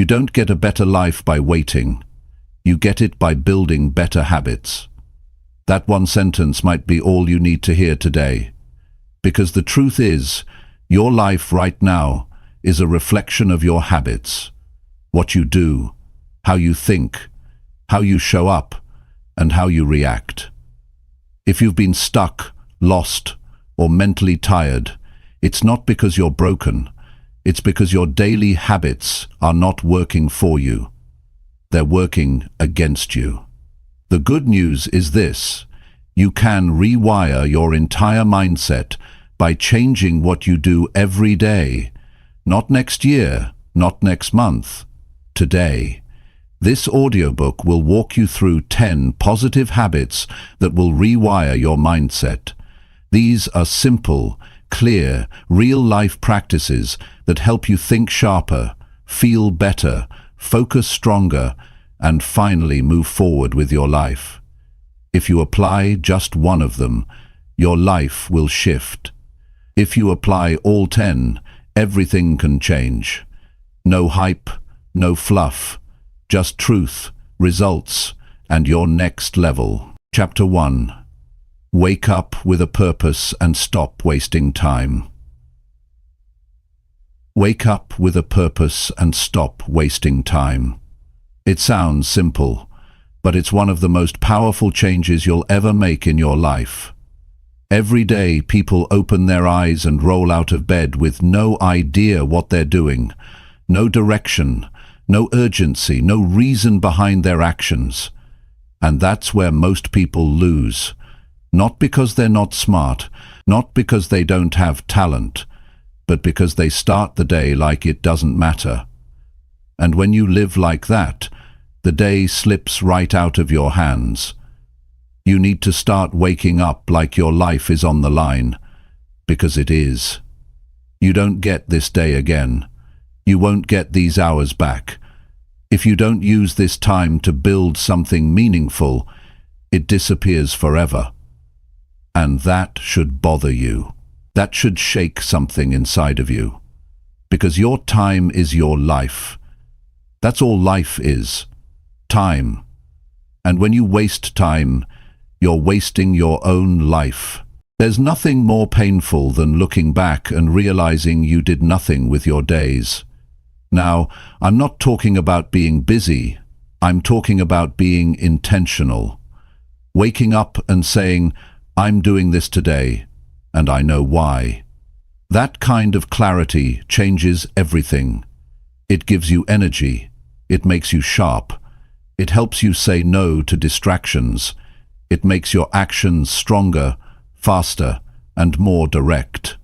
You don't get a better life by waiting. You get it by building better habits. That one sentence might be all you need to hear today. Because the truth is, your life right now is a reflection of your habits. What you do, how you think, how you show up, and how you react. If you've been stuck, lost, or mentally tired, it's not because you're broken. It's because your daily habits are not working for you. They're working against you. The good news is this: you can rewire your entire mindset by changing what you do every day. Not next year, not next month, today. This audiobook will walk you through 10 positive habits that will rewire your mindset. These are simple, clear, real-life practices that help you think sharper, feel better, focus stronger, and finally move forward with your life. If you apply just one of them, your life will shift. If you apply all 10, everything can change. No hype, no fluff, just truth, results, and your next level. Chapter 1. Wake up with a purpose and stop wasting time. Wake up with a purpose and stop wasting time. It sounds simple, but it's one of the most powerful changes you'll ever make in your life. Every day, people open their eyes and roll out of bed with no idea what they're doing, no direction, no urgency, no reason behind their actions. And that's where most people lose. Not because they're not smart, not because they don't have talent, but because they start the day like it doesn't matter. And when you live like that, the day slips right out of your hands. You need to start waking up like your life is on the line, because it is. You don't get this day again. You won't get these hours back. If you don't use this time to build something meaningful, it disappears forever. And that should bother you. That should shake something inside of you. Because your time is your life. That's all life is. Time. And when you waste time, you're wasting your own life. There's nothing more painful than looking back and realizing you did nothing with your days. Now, I'm not talking about being busy. I'm talking about being intentional. Waking up and saying, I'm doing this today, and I know why. That kind of clarity changes everything. It gives you energy. It makes you sharp. It helps you say no to distractions. It makes your actions stronger, faster, and more direct.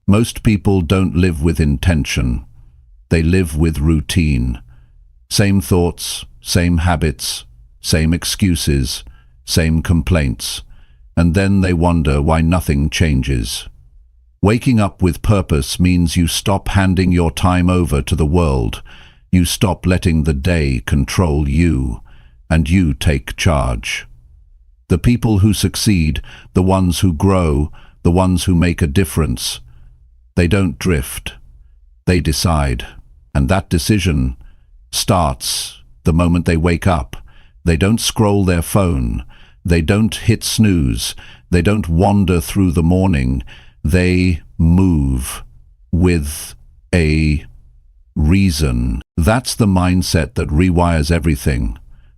Most people don't live with intention. They live with routine. Same thoughts, same habits, same excuses, same complaints. And then they wonder why nothing changes. Waking up with purpose means you stop handing your time over to the world. You stop letting the day control you, and you take charge. The people who succeed, the ones who grow, the ones who make a difference, they don't drift. They decide. And that decision starts the moment they wake up. They don't scroll their phone. They don't hit snooze. They don't wander through the morning. They move with a reason. That's the mindset that rewires everything.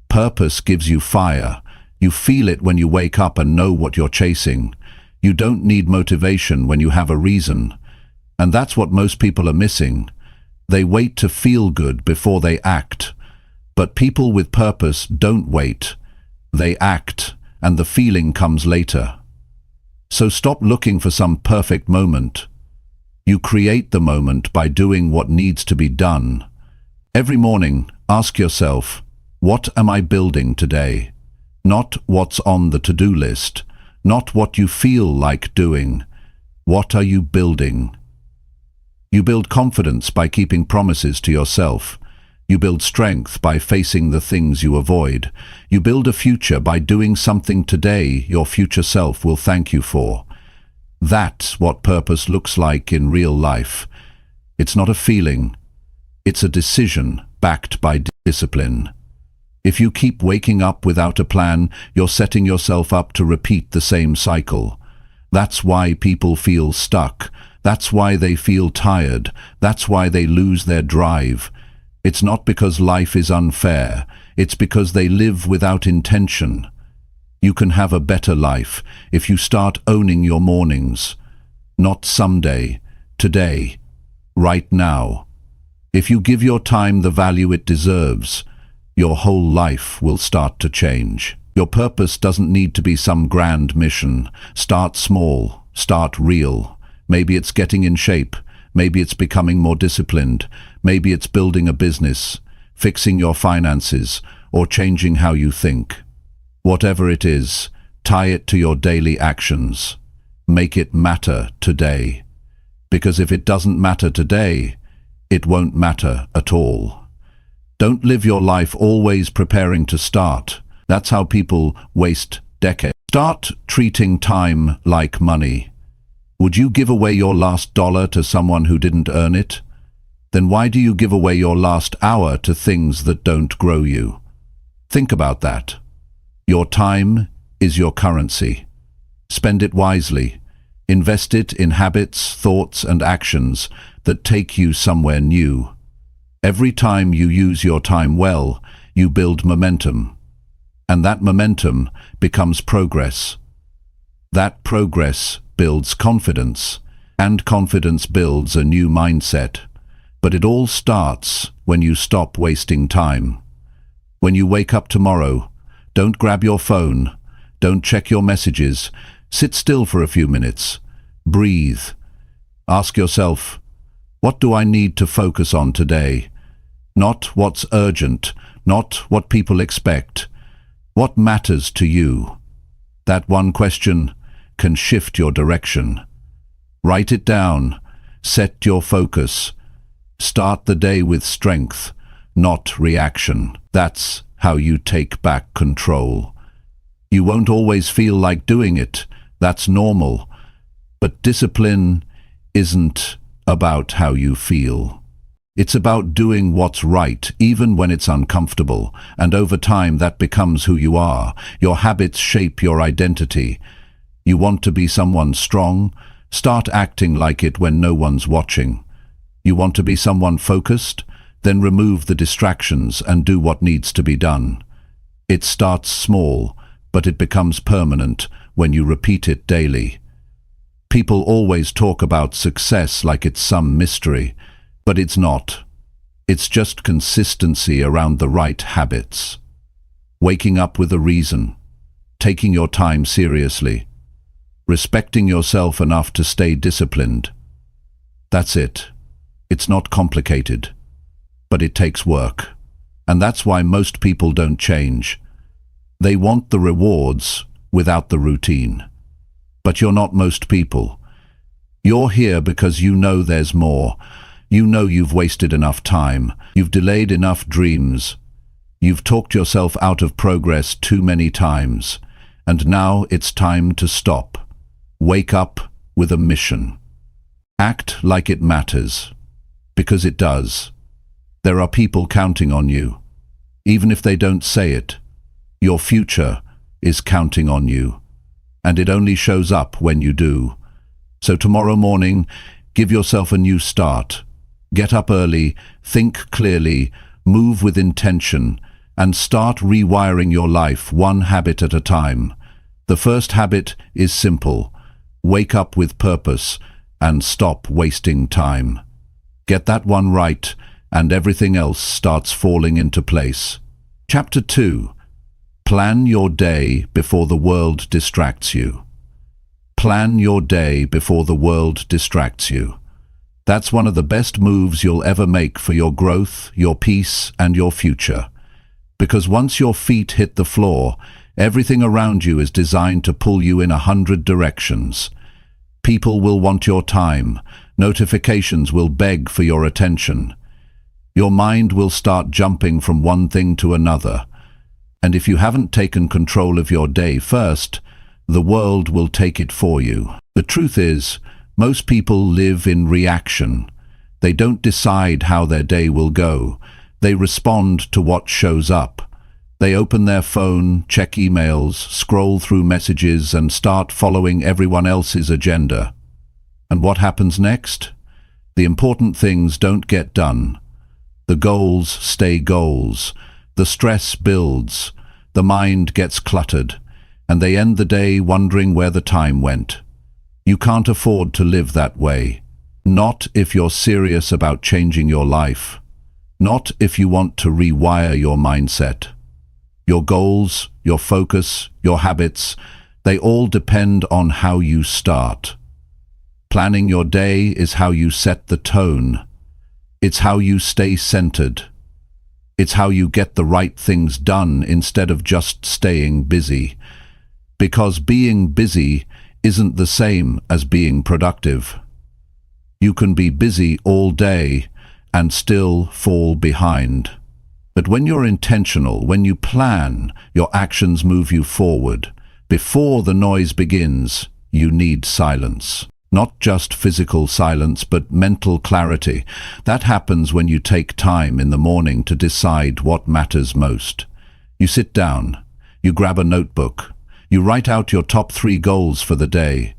Purpose gives you fire. You feel it when you wake up and know what you're chasing. You don't need motivation when you have a reason. And that's what most people are missing. They wait to feel good before they act. But people with purpose don't wait. They act, and the feeling comes later. So stop looking for some perfect moment. You create the moment by doing what needs to be done. Every morning, ask yourself, what am I building today? Not what's on the to-do list, not what you feel like doing. What are you building? You build confidence by keeping promises to yourself. You build strength by facing the things you avoid. You build a future by doing something today your future self will thank you for. That's what purpose looks like in real life. It's not a feeling. It's a decision backed by discipline. If you keep waking up without a plan, you're setting yourself up to repeat the same cycle. That's why people feel stuck. That's why they feel tired. That's why they lose their drive. It's not because life is unfair. It's because they live without intention. You can have a better life if you start owning your mornings. Not someday, today, right now. If you give your time the value it deserves, your whole life will start to change. Your purpose doesn't need to be some grand mission. Start small, start real. Maybe it's getting in shape. Maybe it's becoming more disciplined. Maybe it's building a business, fixing your finances, or changing how you think. Whatever it is, tie it to your daily actions. Make it matter today. Because if it doesn't matter today, it won't matter at all. Don't live your life always preparing to start. That's how people waste decades. Start treating time like money. Would you give away your last dollar to someone who didn't earn it? Then why do you give away your last hour to things that don't grow you? Think about that. Your time is your currency. Spend it wisely. Invest it in habits, thoughts, and actions that take you somewhere new. Every time you use your time well, you build momentum. And that momentum becomes progress. That progress builds confidence, and confidence builds a new mindset. But it all starts when you stop wasting time. When you wake up tomorrow, don't grab your phone, don't check your messages, sit still for a few minutes, breathe. Ask yourself, what do I need to focus on today? Not what's urgent, not what people expect. What matters to you? That one question can shift your direction. Write it down. Set your focus. Start the day with strength, not reaction. That's how you take back control. You won't always feel like doing it. That's normal. But discipline isn't about how you feel. It's about doing what's right, even when it's uncomfortable, and over time that becomes who you are. Your habits shape your identity. You want to be someone strong? Start acting like it when no one's watching. You want to be someone focused? Then remove the distractions and do what needs to be done. It starts small, but it becomes permanent when you repeat it daily. People always talk about success like it's some mystery, but it's not. It's just consistency around the right habits. Waking up with a reason, taking your time seriously, respecting yourself enough to stay disciplined. That's it. It's not complicated, but it takes work. And that's why most people don't change. They want the rewards without the routine. But you're not most people. You're here because you know there's more. You know you've wasted enough time. You've delayed enough dreams. You've talked yourself out of progress too many times. And now it's time to stop. Wake up with a mission. Act like it matters. Because it does. There are people counting on you. Even if they don't say it, your future is counting on you. And it only shows up when you do. So tomorrow morning, give yourself a new start. Get up early, think clearly, move with intention, and start rewiring your life one habit at a time. The first habit is simple. Wake up with purpose and stop wasting time. Get that one right, and everything else starts falling into place. Chapter 2. Plan your day before the world distracts you. Plan your day before the world distracts you. That's one of the best moves you'll ever make for your growth, your peace, and your future. Because once your feet hit the floor, everything around you is designed to pull you in 100 directions. People will want your time. Notifications will beg for your attention. Your mind will start jumping from one thing to another. And if you haven't taken control of your day first, the world will take it for you. The truth is, most people live in reaction. They don't decide how their day will go. They respond to what shows up. They open their phone, check emails, scroll through messages, and start following everyone else's agenda. And what happens next? The important things don't get done. The goals stay goals. The stress builds. The mind gets cluttered. And they end the day wondering where the time went. You can't afford to live that way. Not if you're serious about changing your life. Not if you want to rewire your mindset. Your goals, your focus, your habits, they all depend on how you start. Planning your day is how you set the tone. It's how you stay centered. It's how you get the right things done instead of just staying busy. Because being busy isn't the same as being productive. You can be busy all day and still fall behind. But when you're intentional, when you plan, your actions move you forward. Before the noise begins, you need silence. Not just physical silence, but mental clarity. That happens when you take time in the morning to decide what matters most. You sit down, you grab a notebook, you write out your top 3 goals for the day.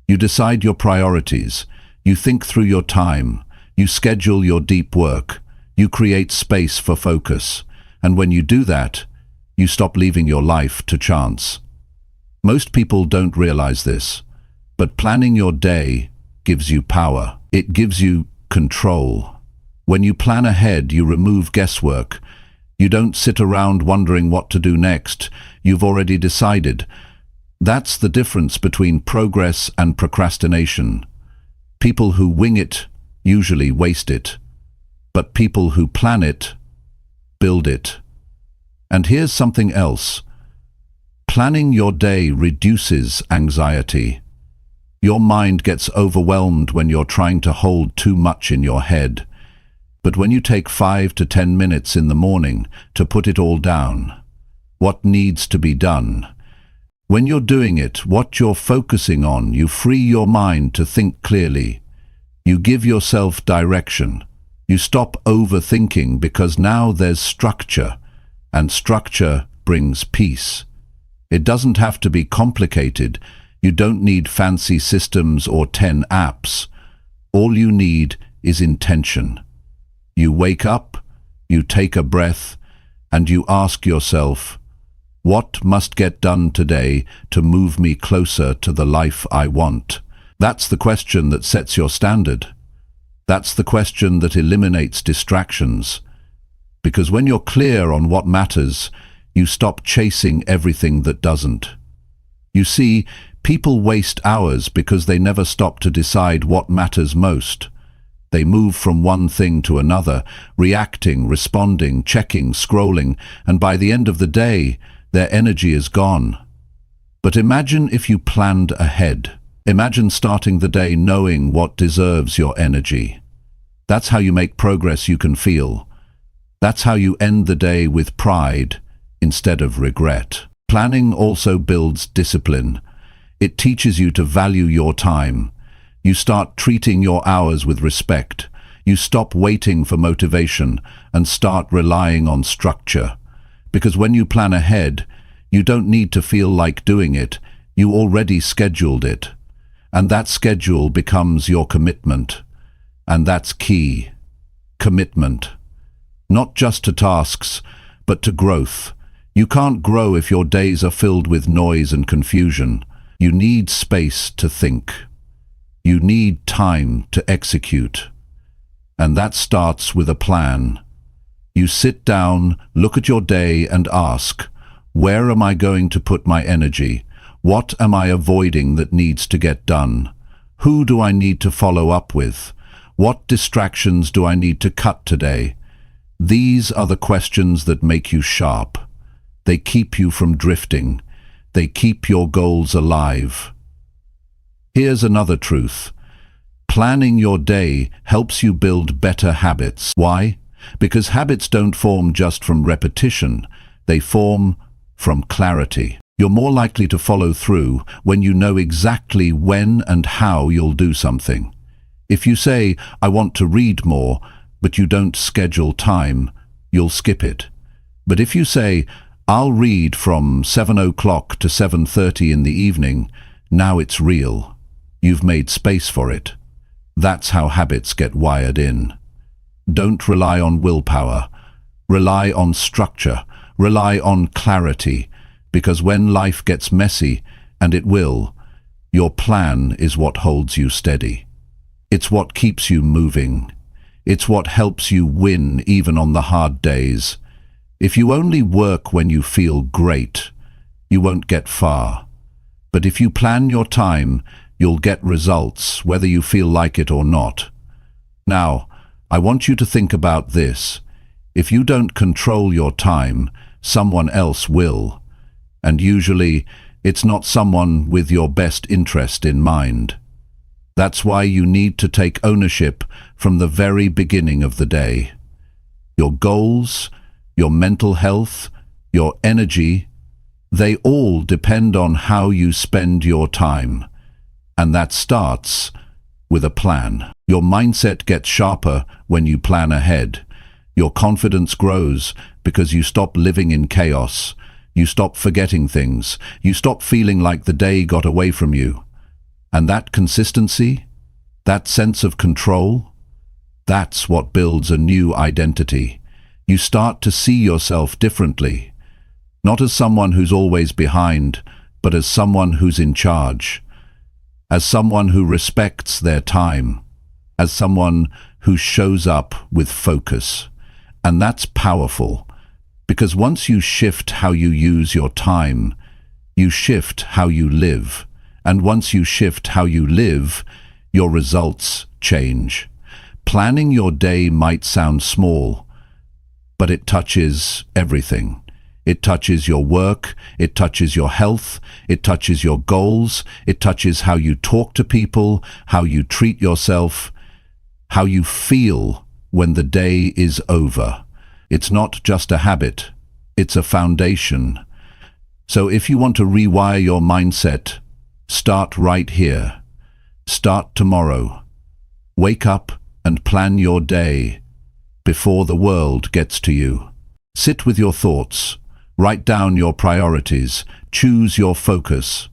You decide your priorities, you think through your time, you schedule your deep work. You create space for focus, and when you do that, you stop leaving your life to chance. Most people don't realize this, but planning your day gives you power. It gives you control. When you plan ahead, you remove guesswork. You don't sit around wondering what to do next. You've already decided. That's the difference between progress and procrastination. People who wing it usually waste it. But people who plan it, build it. And here's something else. Planning your day reduces anxiety. Your mind gets overwhelmed when you're trying to hold too much in your head. But when you take 5 to 10 minutes in the morning to put it all down, what needs to be done, when you're doing it, what you're focusing on, you free your mind to think clearly. You give yourself direction. You stop overthinking because now there's structure, and structure brings peace. It doesn't have to be complicated. You don't need fancy systems or 10 apps. All you need is intention. You wake up, you take a breath, and you ask yourself, what must get done today to move me closer to the life I want? That's the question that sets your standard. That's the question that eliminates distractions. Because when you're clear on what matters, you stop chasing everything that doesn't. You see, people waste hours because they never stop to decide what matters most. They move from one thing to another, reacting, responding, checking, scrolling, and by the end of the day, their energy is gone. But imagine if you planned ahead. Imagine starting the day knowing what deserves your energy. That's how you make progress you can feel. That's how you end the day with pride instead of regret. Planning also builds discipline. It teaches you to value your time. You start treating your hours with respect. You stop waiting for motivation and start relying on structure. Because when you plan ahead, you don't need to feel like doing it. You already scheduled it. And that schedule becomes your commitment. And that's key. Commitment. Not just to tasks, but to growth. You can't grow if your days are filled with noise and confusion. You need space to think. You need time to execute. And that starts with a plan. You sit down, look at your day and ask, where am I going to put my energy? What am I avoiding that needs to get done? Who do I need to follow up with? What distractions do I need to cut today? These are the questions that make you sharp. They keep you from drifting. They keep your goals alive. Here's another truth. Planning your day helps you build better habits. Why? Because habits don't form just from repetition. They form from clarity. You're more likely to follow through when you know exactly when and how you'll do something. If you say, I want to read more, but you don't schedule time, you'll skip it. But if you say, I'll read from 7 o'clock to 7:30 in the evening, now it's real. You've made space for it. That's how habits get wired in. Don't rely on willpower. Rely on structure. Rely on clarity. Because when life gets messy, and it will, your plan is what holds you steady. It's what keeps you moving. It's what helps you win even on the hard days. If you only work when you feel great, you won't get far. But if you plan your time, you'll get results, whether you feel like it or not. Now, I want you to think about this. If you don't control your time, someone else will. And usually, it's not someone with your best interest in mind. That's why you need to take ownership from the very beginning of the day. Your goals, your mental health, your energy, they all depend on how you spend your time. And that starts with a plan. Your mindset gets sharper when you plan ahead. Your confidence grows because you stop living in chaos. You stop forgetting things. You stop feeling like the day got away from you. And that consistency, that sense of control, that's what builds a new identity. You start to see yourself differently, not as someone who's always behind, but as someone who's in charge, as someone who respects their time, as someone who shows up with focus. And that's powerful, because once you shift how you use your time, you shift how you live. And once you shift how you live, your results change. Planning your day might sound small, but it touches everything. It touches your work, it touches your health, it touches your goals, it touches how you talk to people, how you treat yourself, how you feel when the day is over. It's not just a habit, it's a foundation. So if you want to rewire your mindset, start right here. Start tomorrow. Wake up and plan your day before the world gets to you. Sit with your thoughts. Write down your priorities. Choose your focus.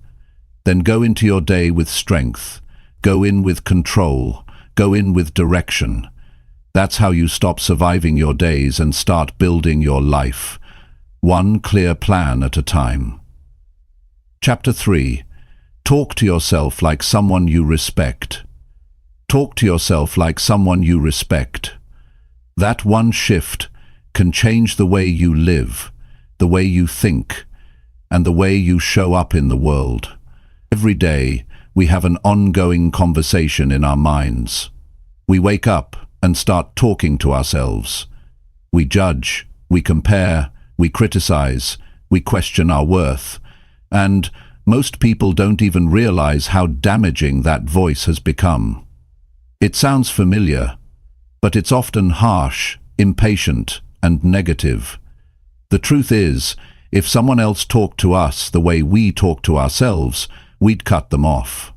Then go into your day with strength. Go in with control. Go in with direction. That's how you stop surviving your days and start building your life, one clear plan at a time. Chapter 3. Talk to yourself like someone you respect. Talk to yourself like someone you respect. That one shift can change the way you live, the way you think, and the way you show up in the world. Every day, we have an ongoing conversation in our minds. We wake up and start talking to ourselves. We judge, we compare, we criticize, we question our worth, and most people don't even realize how damaging that voice has become. It sounds familiar, but it's often harsh, impatient, and negative. The truth is, if someone else talked to us the way we talk to ourselves, we'd cut them off.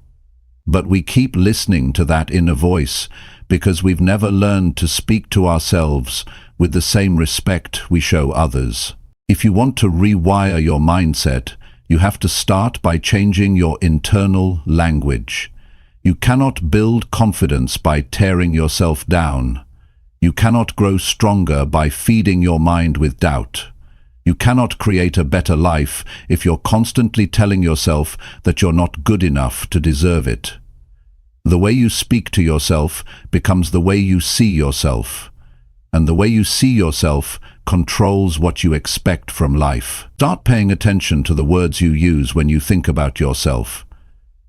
But we keep listening to that inner voice because we've never learned to speak to ourselves with the same respect we show others. If you want to rewire your mindset, you have to start by changing your internal language. You cannot build confidence by tearing yourself down. You cannot grow stronger by feeding your mind with doubt. You cannot create a better life if you're constantly telling yourself that you're not good enough to deserve it. The way you speak to yourself becomes the way you see yourself, and the way you see yourself controls what you expect from life. Start paying attention to the words you use when you think about yourself.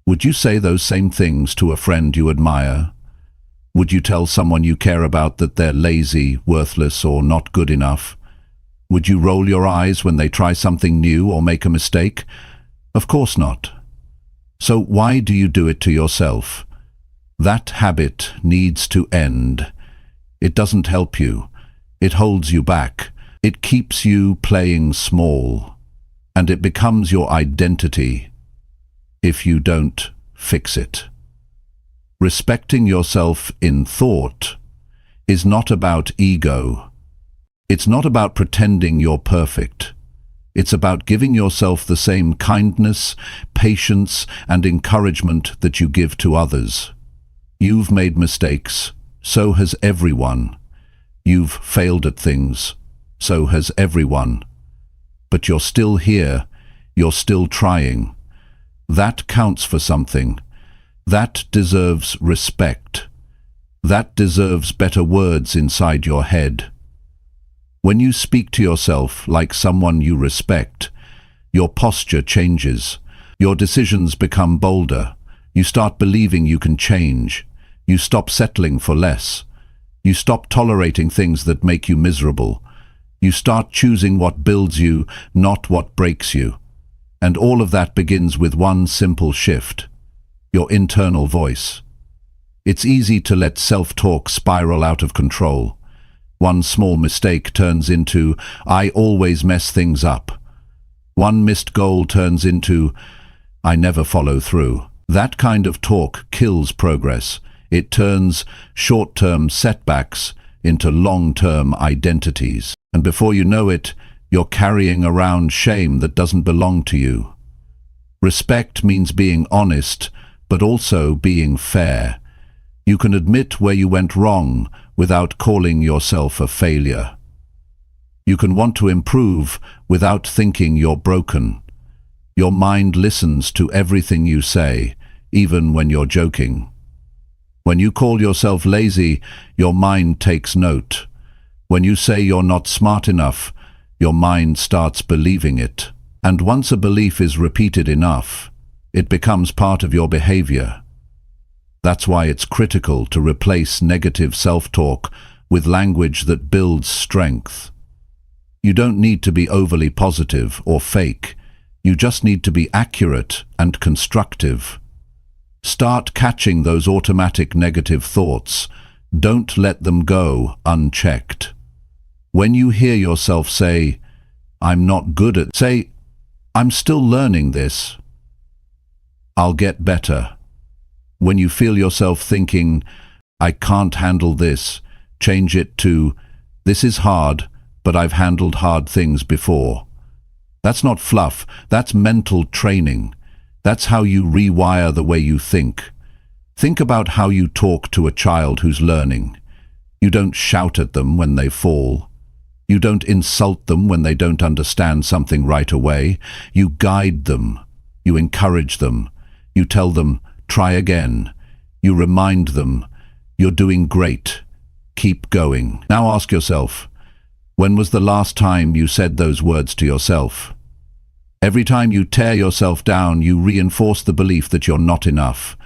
Would you say those same things to a friend you admire? Would you tell someone you care about that they're lazy, worthless, or not good enough? Would you roll your eyes when they try something new or make a mistake? Of course not. So why do you do it to yourself? That habit needs to end. It doesn't help you. It holds you back. It keeps you playing small. And it becomes your identity if you don't fix it. Respecting yourself in thought is not about ego. It's not about pretending you're perfect. It's about giving yourself the same kindness, patience, and encouragement that you give to others. You've made mistakes. So has everyone. You've failed at things. So has everyone. But you're still here. You're still trying. That counts for something. That deserves respect. That deserves better words inside your head. When you speak to yourself like someone you respect, your posture changes. Your decisions become bolder. You start believing you can change. You stop settling for less. You stop tolerating things that make you miserable. You start choosing what builds you, not what breaks you. And all of that begins with one simple shift: your internal voice. It's easy to let self-talk spiral out of control. One small mistake turns into, "I always mess things up." One missed goal turns into, "I never follow through." That kind of talk kills progress. It turns short-term setbacks into long-term identities. And before you know it, you're carrying around shame that doesn't belong to you. Respect means being honest, but also being fair. You can admit where you went wrong without calling yourself a failure. You can want to improve without thinking you're broken. Your mind listens to everything you say, even when you're joking. When you call yourself lazy, your mind takes note. When you say you're not smart enough, your mind starts believing it. And once a belief is repeated enough, it becomes part of your behavior. That's why it's critical to replace negative self-talk with language that builds strength. You don't need to be overly positive or fake. You just need to be accurate and constructive. Start catching those automatic negative thoughts. Don't let them go unchecked. When you hear yourself say, "I'm not good at," say, "I'm still learning this. I'll get better." When you feel yourself thinking, "I can't handle this," change it to, "This is hard, but I've handled hard things before." That's not fluff, that's mental training. That's how you rewire the way you think. Think about how you talk to a child who's learning. You don't shout at them when they fall. You don't insult them when they don't understand something right away. You guide them. You encourage them. You tell them, "Try again." You remind them, "You're doing great. Keep going." Now ask yourself, when was the last time you said those words to yourself? Every time you tear yourself down, you reinforce the belief that you're not enough.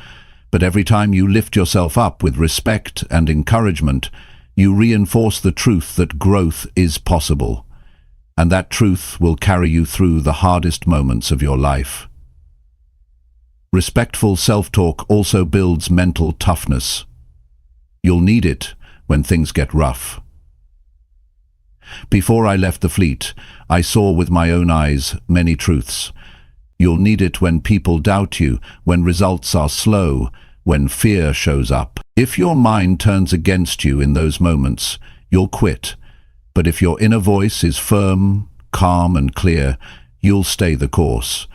But every time you lift yourself up with respect and encouragement, you reinforce the truth that growth is possible. And that truth will carry you through the hardest moments of your life. Respectful self-talk also builds mental toughness. You'll need it when things get rough. Before I left the fleet, I saw with my own eyes many truths. You'll need it when people doubt you, when results are slow, when fear shows up. If your mind turns against you in those moments, you'll quit. But if your inner voice is firm, calm, and clear, you'll stay the course.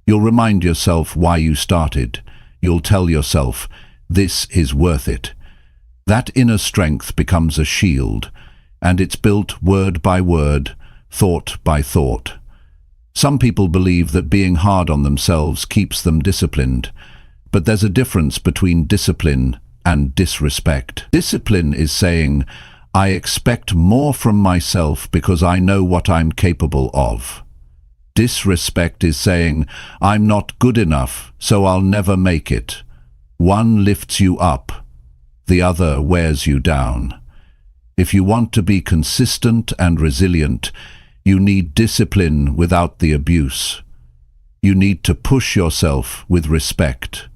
You'll remind yourself why you started. You'll tell yourself, "This is worth it." That inner strength becomes a shield, and it's built word by word, thought by thought. Some people believe that being hard on themselves keeps them disciplined, but there's a difference between discipline and disrespect. Discipline is saying, "I expect more from myself because I know what I'm capable of." Disrespect is saying, "I'm not good enough, so I'll never make it." One lifts you up, the other wears you down. If you want to be consistent and resilient, you need discipline without the abuse. You need to push yourself with respect.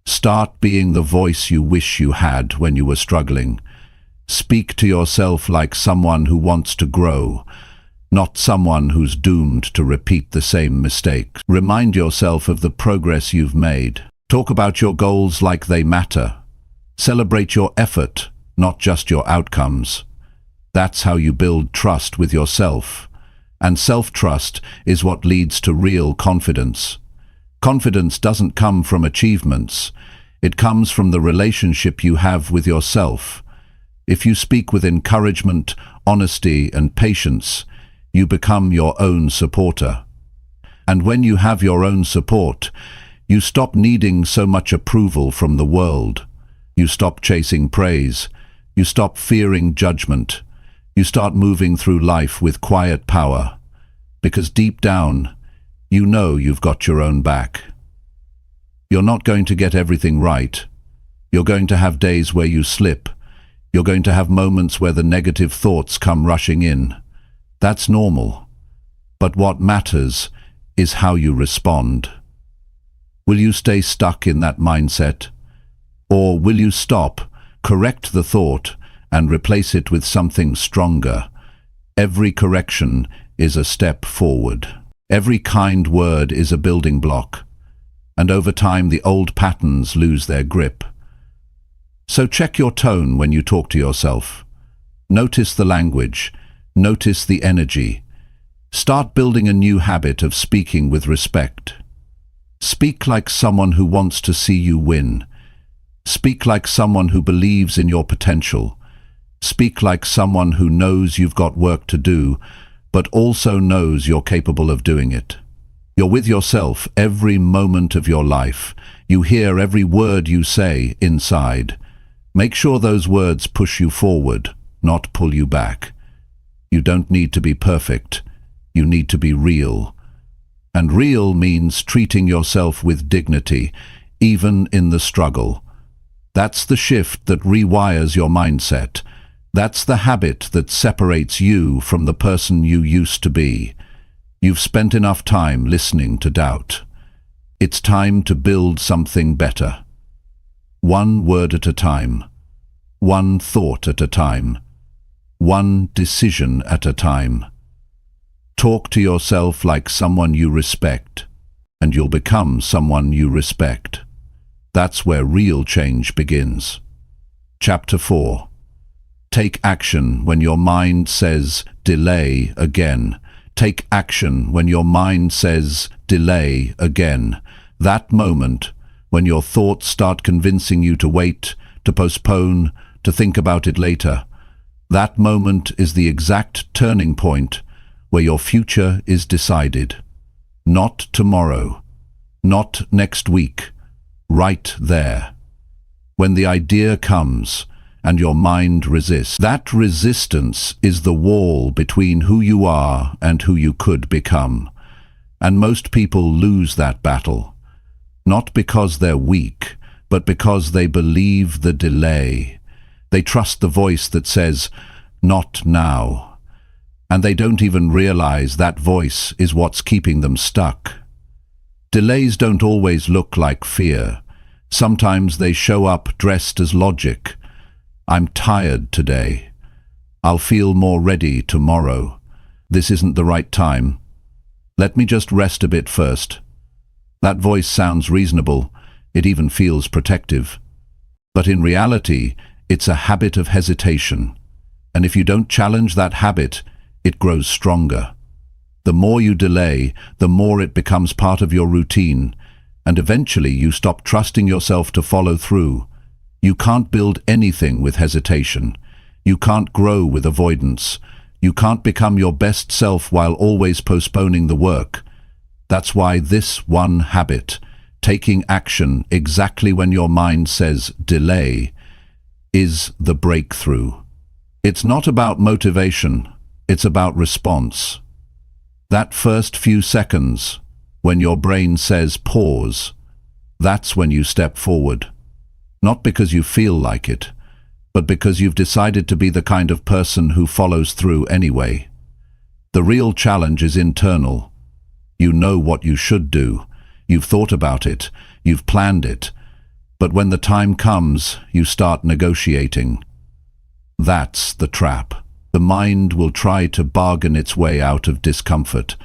Start being the voice you wish you had when you were struggling. Speak to yourself like someone who wants to grow, not someone who's doomed to repeat the same mistakes. Remind yourself of the progress you've made. Talk about your goals like they matter, Celebrate your effort, not just your outcomes. That's how you build trust with yourself. And self-trust is what leads to real confidence. Confidence doesn't come from achievements. It comes from the relationship you have with yourself. If you speak with encouragement, honesty, and patience, you become your own supporter. And when you have your own support, you stop needing so much approval from the world. You stop chasing praise. You stop fearing judgment. You start moving through life with quiet power. Because deep down, you know you've got your own back. You're not going to get everything right. You're going to have days where you slip. You're going to have moments where the negative thoughts come rushing in. That's normal. But what matters is how you respond. Will you stay stuck in that mindset? Or will you stop, correct the thought, and replace it with something stronger? Every correction is a step forward. Every kind word is a building block. And over time the old patterns lose their grip. So check your tone when you talk to yourself. Notice the language. Notice the energy. Start building a new habit of speaking with respect. Speak like someone who wants to see you win. Speak like someone who believes in your potential. Speak like someone who knows you've got work to do, but also knows you're capable of doing it. You're with yourself every moment of your life. You hear every word you say inside. Make sure those words push you forward, not pull you back. You don't need to be perfect. You need to be real. And real means treating yourself with dignity, even in the struggle. That's the shift that rewires your mindset. That's the habit that separates you from the person you used to be. You've spent enough time listening to doubt. It's time to build something better. One word at a time. One thought at a time. One decision at a time. Talk to yourself like someone you respect, and you'll become someone you respect. That's where real change begins. Chapter 4. Take action when your mind says delay again. Take action when your mind says delay again. That moment when your thoughts start convincing you to wait, to postpone, to think about it later. That moment is the exact turning point where your future is decided. Not tomorrow, not next week, right there. When the idea comes and your mind resists, that resistance is the wall between who you are and who you could become. And most people lose that battle, not because they're weak, but because they believe the delay. They trust the voice that says, "Not now." And they don't even realize that voice is what's keeping them stuck. Delays don't always look like fear. Sometimes they show up dressed as logic. I'm tired today. I'll feel more ready tomorrow. This isn't the right time. Let me just rest a bit first. That voice sounds reasonable. It even feels protective. But in reality, it's a habit of hesitation. And if you don't challenge that habit, it grows stronger. The more you delay, the more it becomes part of your routine, and eventually you stop trusting yourself to follow through. You can't build anything with hesitation. You can't grow with avoidance. You can't become your best self while always postponing the work. That's why this one habit, taking action exactly when your mind says delay, is the breakthrough. It's not about motivation, it's about response. That first few seconds, when your brain says pause, that's when you step forward. Not because you feel like it, but because you've decided to be the kind of person who follows through anyway. The real challenge is internal. You know what you should do. You've thought about it. You've planned it. But when the time comes, you start negotiating. That's the trap. The mind will try to bargain its way out of discomfort,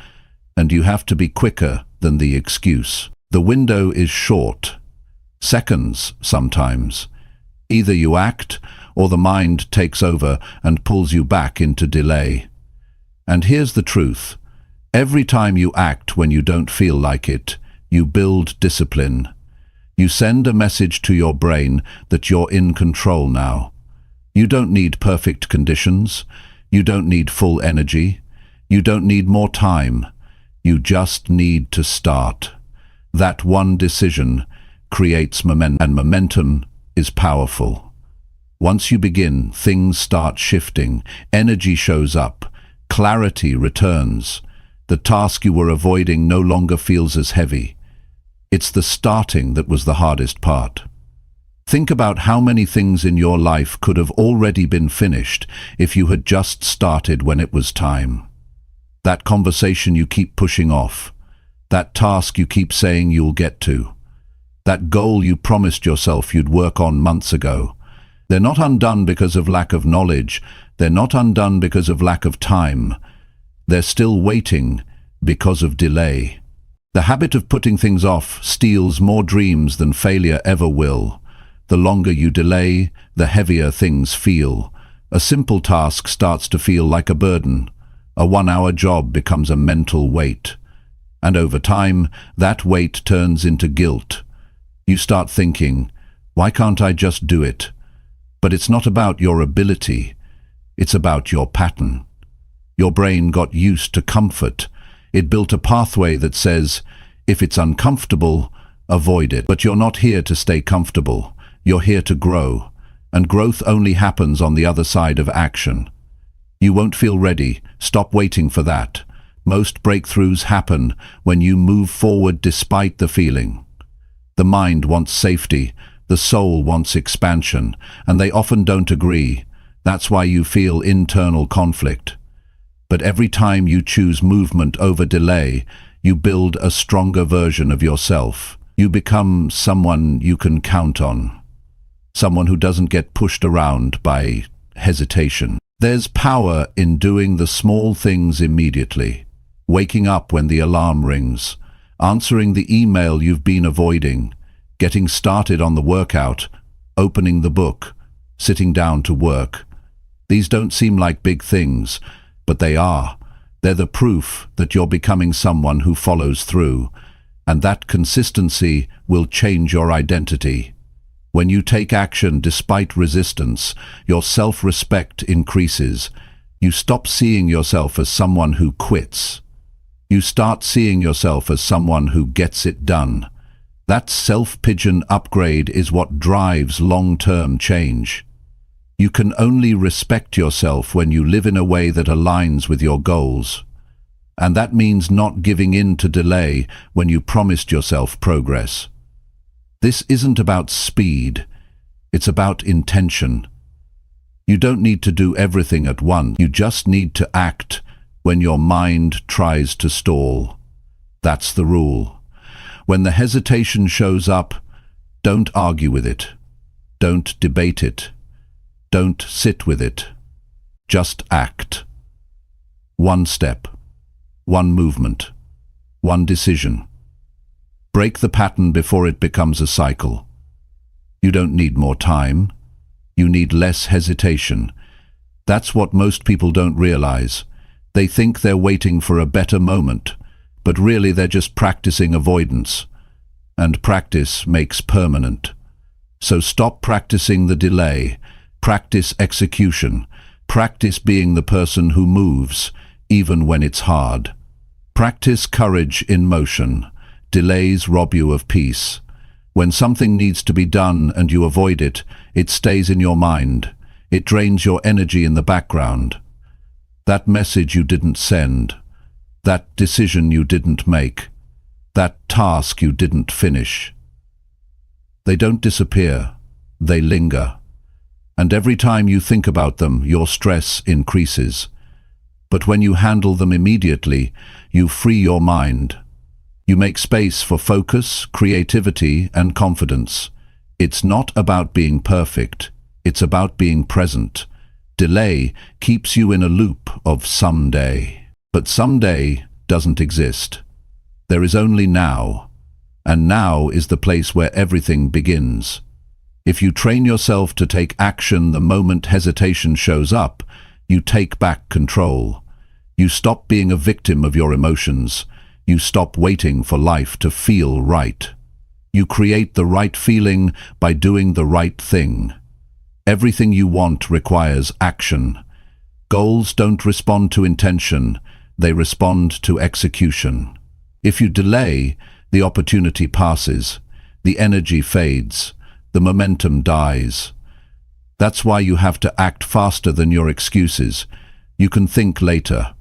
and you have to be quicker than the excuse. The window is short. Seconds, sometimes. Either you act, or the mind takes over and pulls you back into delay. And here's the truth. Every time you act when you don't feel like it, you build discipline. You send a message to your brain that you're in control now. You don't need perfect conditions. You don't need full energy. You don't need more time. You just need to start. That one decision creates momentum, and momentum is powerful. Once you begin, things start shifting. Energy shows up. Clarity returns. The task you were avoiding no longer feels as heavy. It's the starting that was the hardest part. Think about how many things in your life could have already been finished if you had just started when it was time. That conversation you keep pushing off. That task you keep saying you'll get to. That goal you promised yourself you'd work on months ago. They're not undone because of lack of knowledge. They're not undone because of lack of time. They're still waiting because of delay. The habit of putting things off steals more dreams than failure ever will. The longer you delay, the heavier things feel. A simple task starts to feel like a burden. A 1-hour job becomes a mental weight. And over time, that weight turns into guilt. You start thinking, why can't I just do it? But it's not about your ability. It's about your pattern. Your brain got used to comfort. It built a pathway that says, if it's uncomfortable, avoid it. But you're not here to stay comfortable. You're here to grow. And growth only happens on the other side of action. You won't feel ready. Stop waiting for that. Most breakthroughs happen when you move forward despite the feeling. The mind wants safety. The soul wants expansion. And they often don't agree. That's why you feel internal conflict. But every time you choose movement over delay, you build a stronger version of yourself. You become someone you can count on. Someone who doesn't get pushed around by hesitation. There's power in doing the small things immediately. Waking up when the alarm rings. Answering the email you've been avoiding. Getting started on the workout. Opening the book. Sitting down to work. These don't seem like big things, but they are. They're the proof that you're becoming someone who follows through, and that consistency will change your identity. When you take action despite resistance, your self-respect increases. You stop seeing yourself as someone who quits. You start seeing yourself as someone who gets it done. That self-pigeon upgrade is what drives long-term change. You can only respect yourself when you live in a way that aligns with your goals. And that means not giving in to delay when you promised yourself progress. This isn't about speed, it's about intention. You don't need to do everything at once. You just need to act when your mind tries to stall. That's the rule. When the hesitation shows up, don't argue with it. Don't debate it. Don't sit with it. Just act. One step. One movement. One decision. Break the pattern before it becomes a cycle. You don't need more time. You need less hesitation. That's what most people don't realize. They think they're waiting for a better moment, but really they're just practicing avoidance. And practice makes permanent. So stop practicing the delay. Practice execution. Practice being the person who moves, even when it's hard. Practice courage in motion. Delays rob you of peace. When something needs to be done and you avoid it, it stays in your mind. It drains your energy in the background. That message you didn't send. That decision you didn't make. That task you didn't finish. They don't disappear. They linger. And every time you think about them, your stress increases. But when you handle them immediately, you free your mind. You make space for focus, creativity, and confidence. It's not about being perfect. It's about being present. Delay keeps you in a loop of someday. But someday doesn't exist. There is only now. And now is the place where everything begins. If you train yourself to take action the moment hesitation shows up, you take back control. You stop being a victim of your emotions. You stop waiting for life to feel right. You create the right feeling by doing the right thing. Everything you want requires action. Goals don't respond to intention, they respond to execution. If you delay, the opportunity passes, the energy fades, the momentum dies. That's why you have to act faster than your excuses. You can think later.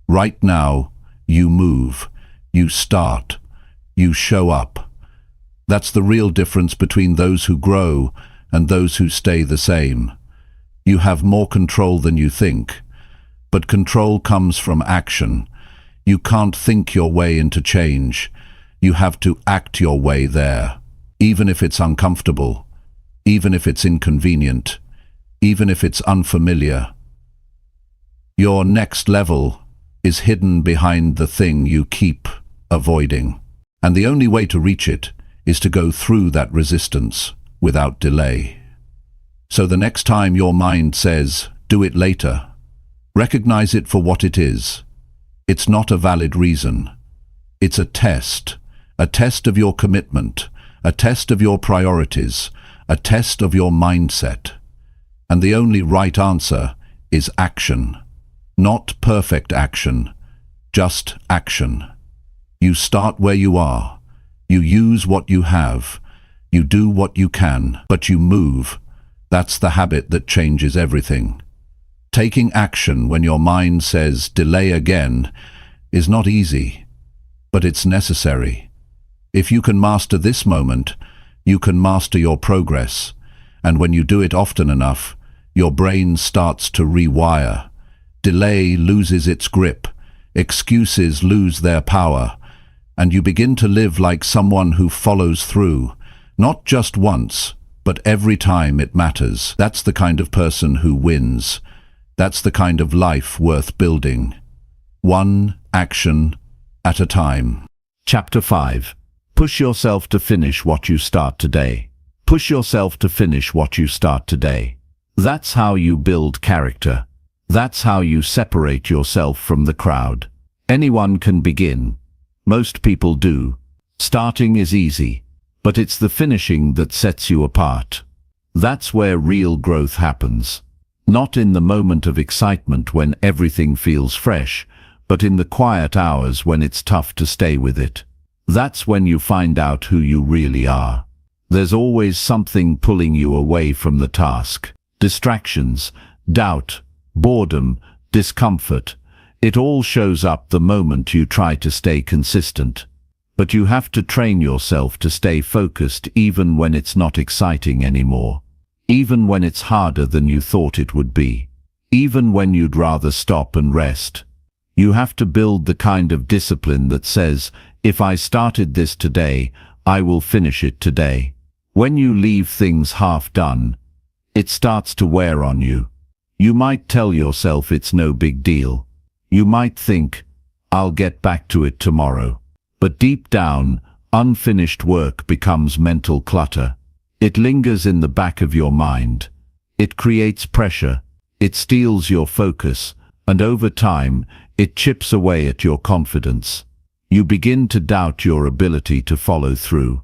Right now, you move, you start, you show up. That's the real difference between those who grow and those who stay the same. You have more control than you think, but control comes from action. You can't think your way into change. You have to act your way there, even if it's uncomfortable, even if it's inconvenient, even if it's unfamiliar. Your next level is hidden behind the thing you keep avoiding. And the only way to reach it is to go through that resistance without delay. So the next time your mind says, do it later, recognize it for what it is. It's not a valid reason. It's a test of your commitment, a test of your priorities, a test of your mindset. And the only right answer is action. Not perfect action, just action. You start where you are. You use what you have. You do what you can, but you move. That's the habit that changes everything. Taking action when your mind says delay again is not easy, but it's necessary. If you can master this moment, you can master your progress. And when you do it often enough, your brain starts to rewire. Delay loses its grip, excuses lose their power, and you begin to live like someone who follows through, not just once, but every time it matters. That's the kind of person who wins. That's the kind of life worth building. One action at a time. Chapter 5. Push yourself to finish what you start today. Push yourself to finish what you start today. That's how you build character. That's how you separate yourself from the crowd. Anyone can begin. Most people do. Starting is easy, but it's the finishing that sets you apart. That's where real growth happens. Not in the moment of excitement when everything feels fresh, but in the quiet hours when it's tough to stay with it. That's when you find out who you really are. There's always something pulling you away from the task. Distractions, doubt, boredom, discomfort. It all shows up the moment you try to stay consistent. But you have to train yourself to stay focused even when it's not exciting anymore. Even when it's harder than you thought it would be. Even when you'd rather stop and rest. You have to build the kind of discipline that says, if I started this today, I will finish it today. When you leave things half done, it starts to wear on you. You might tell yourself it's no big deal. You might think, I'll get back to it tomorrow. But deep down, unfinished work becomes mental clutter. It lingers in the back of your mind. It creates pressure. It steals your focus. And over time, it chips away at your confidence. You begin to doubt your ability to follow through.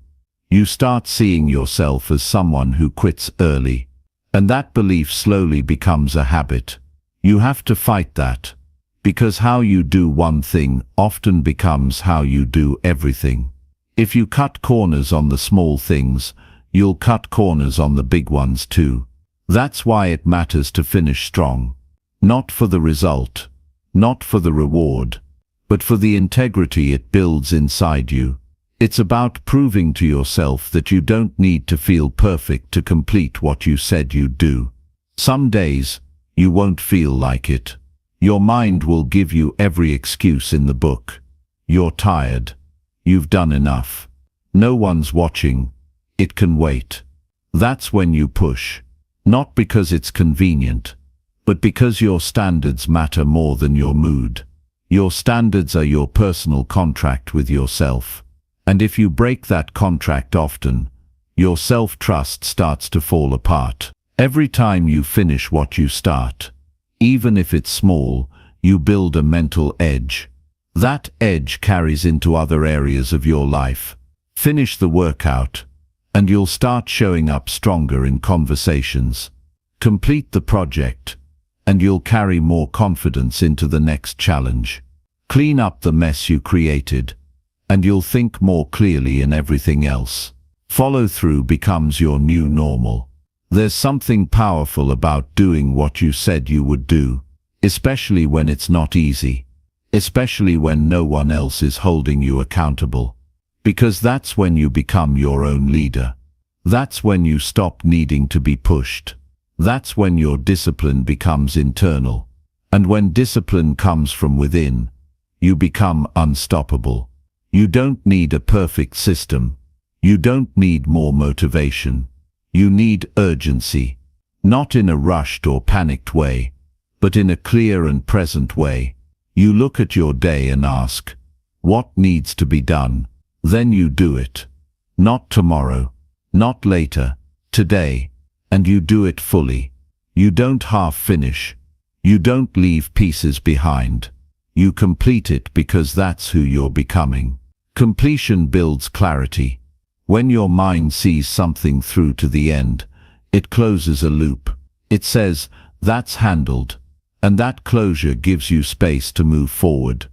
You start seeing yourself as someone who quits early. And that belief slowly becomes a habit. You have to fight that. Because how you do one thing often becomes how you do everything. If you cut corners on the small things, you'll cut corners on the big ones too. That's why it matters to finish strong. Not for the result, not for the reward, but for the integrity it builds inside you. It's about proving to yourself that you don't need to feel perfect to complete what you said you'd do. Some days, you won't feel like it. Your mind will give you every excuse in the book. You're tired. You've done enough. No one's watching. It can wait. That's when you push. Not because it's convenient, but because your standards matter more than your mood. Your standards are your personal contract with yourself. And if you break that contract often, your self-trust starts to fall apart. Every time you finish what you start, even if it's small, you build a mental edge. That edge carries into other areas of your life. Finish the workout, and you'll start showing up stronger in conversations. Complete the project, and you'll carry more confidence into the next challenge. Clean up the mess you created, and you'll think more clearly in everything else. Follow through becomes your new normal. There's something powerful about doing what you said you would do, especially when it's not easy, especially when no one else is holding you accountable. Because that's when you become your own leader. That's when you stop needing to be pushed. That's when your discipline becomes internal. And when discipline comes from within, you become unstoppable. You don't need a perfect system. You don't need more motivation. You need urgency. Not in a rushed or panicked way, but in a clear and present way. You look at your day and ask, what needs to be done? Then you do it. Not tomorrow, not later, today. And you do it fully. You don't half finish. You don't leave pieces behind. You complete it because that's who you're becoming. Completion builds clarity. When your mind sees something through to the end, it closes a loop. It says, that's handled. And that closure gives you space to move forward.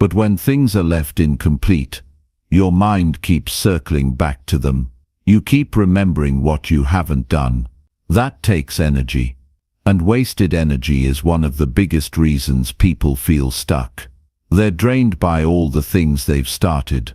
But when things are left incomplete, your mind keeps circling back to them. You keep remembering what you haven't done. That takes energy. And wasted energy is one of the biggest reasons people feel stuck. They're drained by all the things they've started,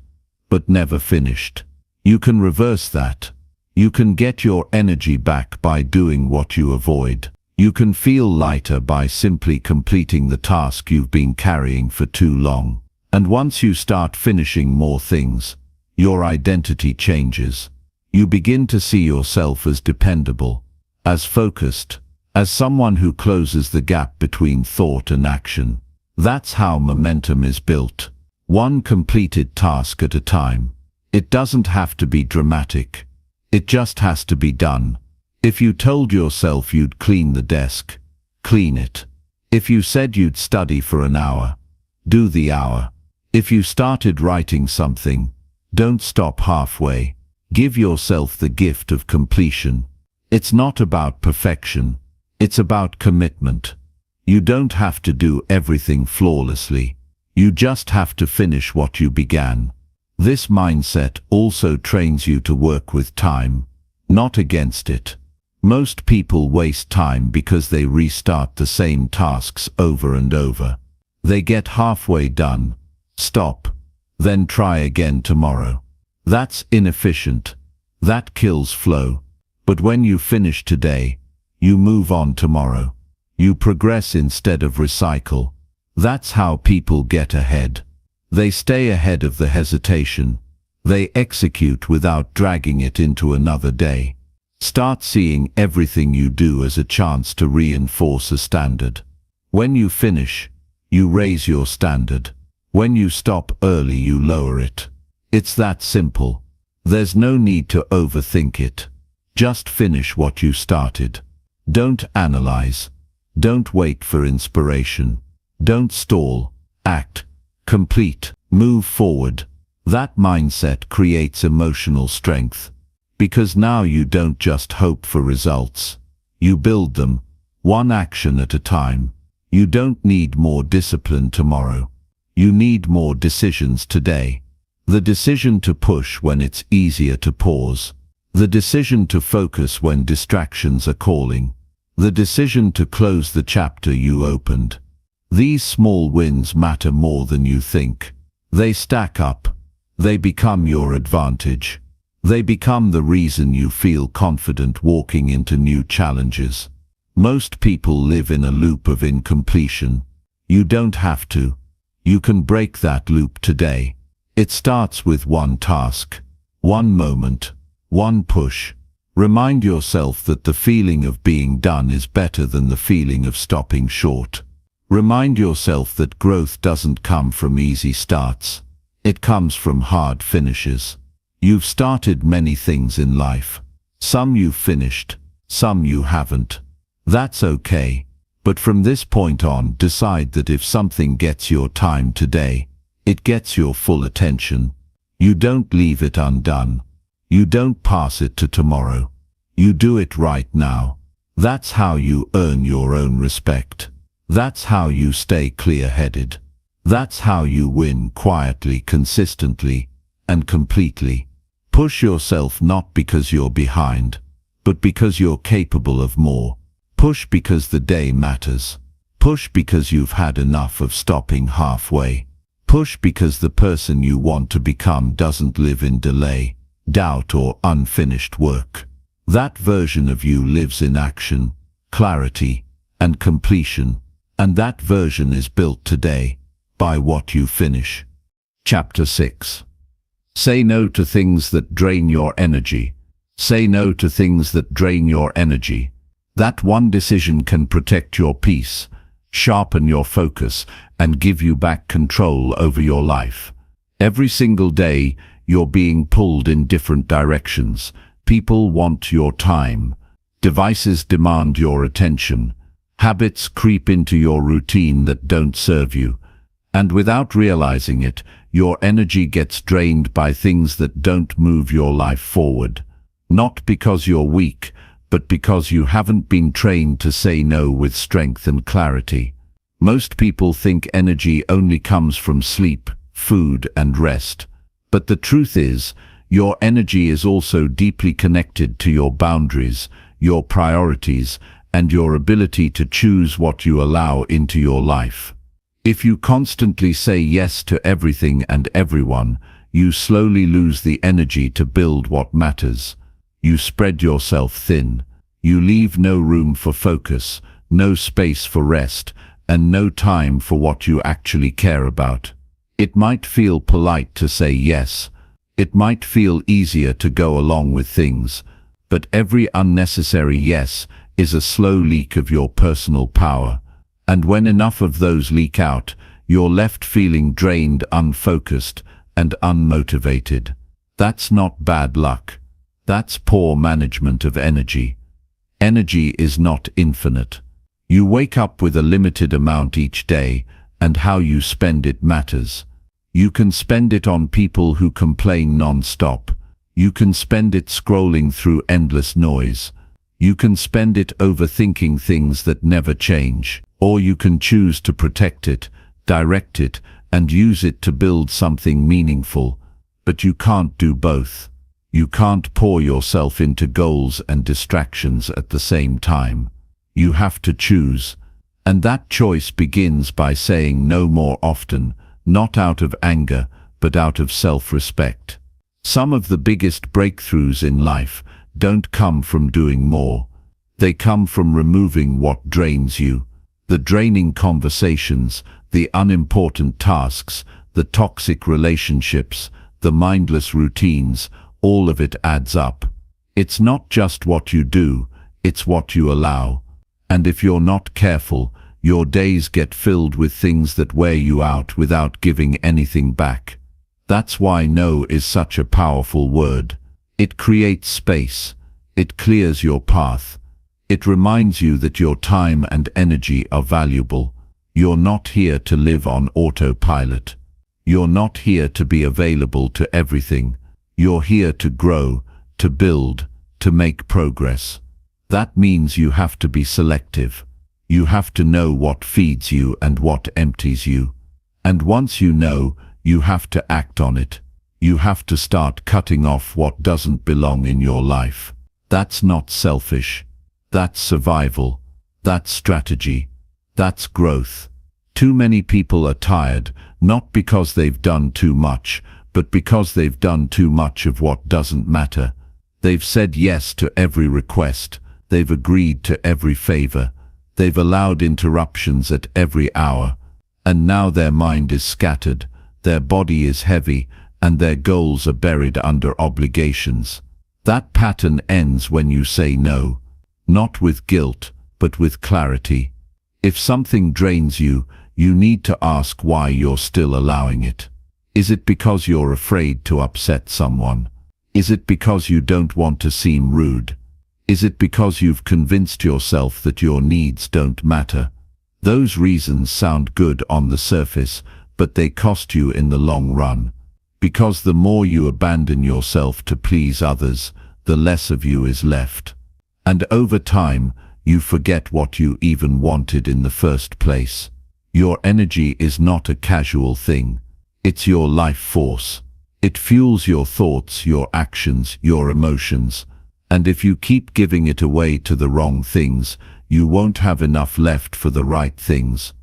but never finished. You can reverse that. You can get your energy back by doing what you avoid. You can feel lighter by simply completing the task you've been carrying for too long. And once you start finishing more things, your identity changes. You begin to see yourself as dependable, as focused, as someone who closes the gap between thought and action. That's how momentum is built. One completed task at a time. It doesn't have to be dramatic. It just has to be done. If you told yourself you'd clean the desk, clean it. If you said you'd study for an hour, do the hour. If you started writing something, don't stop halfway. Give yourself the gift of completion. It's not about perfection. It's about commitment. You don't have to do everything flawlessly. You just have to finish what you began. This mindset also trains you to work with time, not against it. Most people waste time because they restart the same tasks over and over. They get halfway done, stop, then try again tomorrow. That's inefficient. That kills flow. But when you finish today, you move on tomorrow. You progress instead of recycle. That's how people get ahead. They stay ahead of the hesitation. They execute without dragging it into another day. Start seeing everything you do as a chance to reinforce a standard. When you finish, you raise your standard. When you stop early, you lower it. It's that simple. There's no need to overthink it. Just finish what you started. Don't analyze. Don't wait for inspiration. Don't stall. Act. Complete. Move forward. That mindset creates emotional strength. Because now you don't just hope for results. You build them, one action at a time. You don't need more discipline tomorrow. You need more decisions today. The decision to push when it's easier to pause. The decision to focus when distractions are calling. The decision to close the chapter you opened. These small wins matter more than you think. They stack up. They become your advantage. They become the reason you feel confident walking into new challenges. Most people live in a loop of incompletion. You don't have to. You can break that loop today. It starts with one task, one moment, one push. Remind yourself that the feeling of being done is better than the feeling of stopping short. Remind yourself that growth doesn't come from easy starts. It comes from hard finishes. You've started many things in life. Some you've finished, some you haven't. That's okay. But from this point on, decide that if something gets your time today, it gets your full attention. You don't leave it undone. You don't pass it to tomorrow. You do it right now. That's how you earn your own respect. That's how you stay clear-headed. That's how you win quietly, consistently, and completely. Push yourself not because you're behind, but because you're capable of more. Push because the day matters. Push because you've had enough of stopping halfway. Push because the person you want to become doesn't live in delay, doubt, or unfinished work. That version of you lives in action, clarity, and completion, and that version is built today by what you finish. Chapter 6. Say no to things that drain your energy. Say no to things that drain your energy. That one decision can protect your peace, sharpen your focus, and give you back control over your life. Every single day, you're being pulled in different directions. People want your time. Devices demand your attention. Habits creep into your routine that don't serve you. And without realizing it, your energy gets drained by things that don't move your life forward. Not because you're weak, but because you haven't been trained to say no with strength and clarity. Most people think energy only comes from sleep, food, and rest. But the truth is, your energy is also deeply connected to your boundaries, your priorities, and your ability to choose what you allow into your life. If you constantly say yes to everything and everyone, you slowly lose the energy to build what matters. You spread yourself thin. You leave no room for focus, no space for rest, and no time for what you actually care about. It might feel polite to say yes. It might feel easier to go along with things, but every unnecessary yes is a slow leak of your personal power. And when enough of those leak out, you're left feeling drained, unfocused, and unmotivated. That's not bad luck. That's poor management of energy. Energy is not infinite. You wake up with a limited amount each day, and how you spend it matters. You can spend it on people who complain non-stop. You can spend it scrolling through endless noise. You can spend it overthinking things that never change. Or you can choose to protect it, direct it, and use it to build something meaningful. But you can't do both. You can't pour yourself into goals and distractions at the same time. You have to choose. And that choice begins by saying no more often, not out of anger, but out of self-respect. Some of the biggest breakthroughs in life don't come from doing more. They come from removing what drains you. The draining conversations, the unimportant tasks, the toxic relationships, the mindless routines, all of it adds up. It's not just what you do, it's what you allow. And if you're not careful, your days get filled with things that wear you out without giving anything back. That's why no is such a powerful word. It creates space. It clears your path. It reminds you that your time and energy are valuable. You're not here to live on autopilot. You're not here to be available to everything. You're here to grow, to build, to make progress. That means you have to be selective. You have to know what feeds you and what empties you. And once you know, you have to act on it. You have to start cutting off what doesn't belong in your life. That's not selfish. That's survival. That's strategy. That's growth. Too many people are tired, not because they've done too much, but because they've done too much of what doesn't matter. They've said yes to every request. They've agreed to every favor. They've allowed interruptions at every hour. And now their mind is scattered, their body is heavy, and their goals are buried under obligations. That pattern ends when you say no. Not with guilt, but with clarity. If something drains you, you need to ask why you're still allowing it. Is it because you're afraid to upset someone? Is it because you don't want to seem rude? Is it because you've convinced yourself that your needs don't matter? Those reasons sound good on the surface, but they cost you in the long run. Because the more you abandon yourself to please others, the less of you is left. And over time, you forget what you even wanted in the first place. Your energy is not a casual thing. It's your life force. It fuels your thoughts, your actions, your emotions. And if you keep giving it away to the wrong things, you won't have enough left for the right things.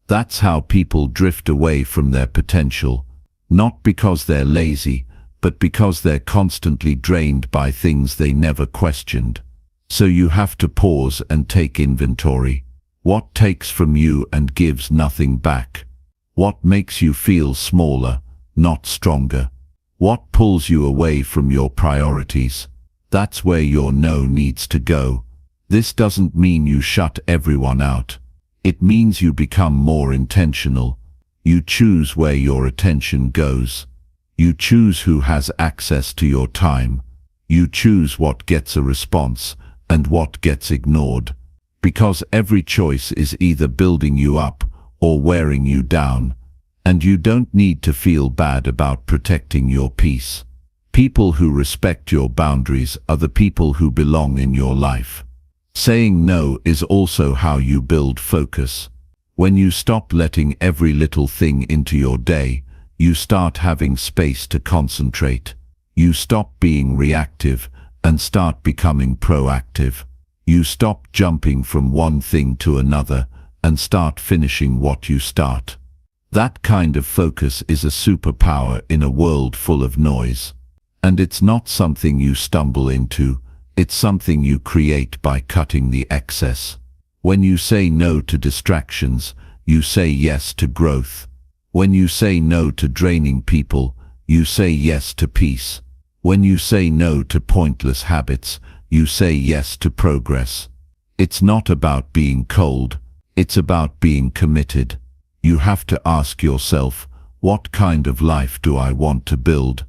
That's how people drift away from their potential. Not because they're lazy, but because they're constantly drained by things they never questioned. So you have to pause and take inventory. What takes from you and gives nothing back? What makes you feel smaller, not stronger? What pulls you away from your priorities? That's where your no needs to go. This doesn't mean you shut everyone out. It means you become more intentional. You choose where your attention goes. You choose who has access to your time. You choose what gets a response and what gets ignored. Because every choice is either building you up or wearing you down. And you don't need to feel bad about protecting your peace. People who respect your boundaries are the people who belong in your life. Saying no is also how you build focus. When you stop letting every little thing into your day, you start having space to concentrate. You stop being reactive and start becoming proactive. You stop jumping from one thing to another and start finishing what you start. That kind of focus is a superpower in a world full of noise. And it's not something you stumble into, it's something you create by cutting the excess. When you say no to distractions, you say yes to growth. When you say no to draining people, you say yes to peace. When you say no to pointless habits, you say yes to progress. It's not about being cold, it's about being committed. You have to ask yourself, what kind of life do I want to build?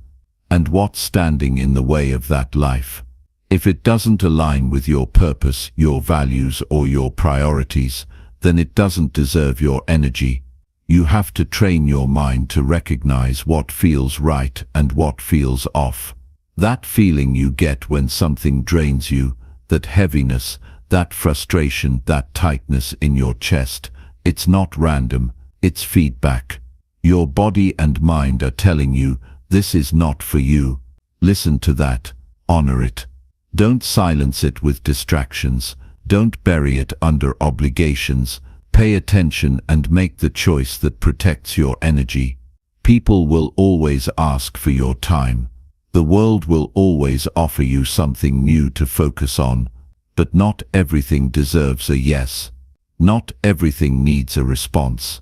And what's standing in the way of that life? If it doesn't align with your purpose, your values, or your priorities, then it doesn't deserve your energy. You have to train your mind to recognize what feels right and what feels off. That feeling you get when something drains you, that heaviness, that frustration, that tightness in your chest, it's not random, it's feedback. Your body and mind are telling you, this is not for you. Listen to that, honor it. Don't silence it with distractions. Don't bury it under obligations. Pay attention and make the choice that protects your energy. People will always ask for your time. The world will always offer you something new to focus on. But not everything deserves a yes. Not everything needs a response.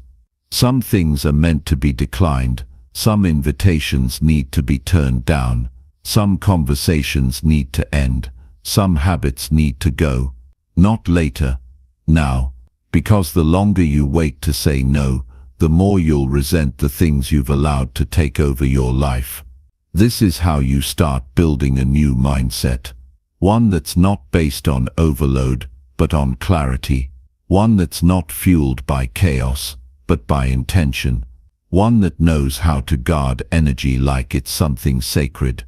Some things are meant to be declined. Some invitations need to be turned down. Some conversations need to end. Some habits need to go. Not later, now. Because the longer you wait to say no, the more you'll resent the things you've allowed to take over your life. This is how you start building a new mindset. One that's not based on overload, but on clarity. One that's not fueled by chaos, but by intention. One that knows how to guard energy like it's something sacred.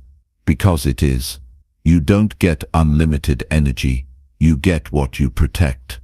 Because it is. You don't get unlimited energy, you get what you protect.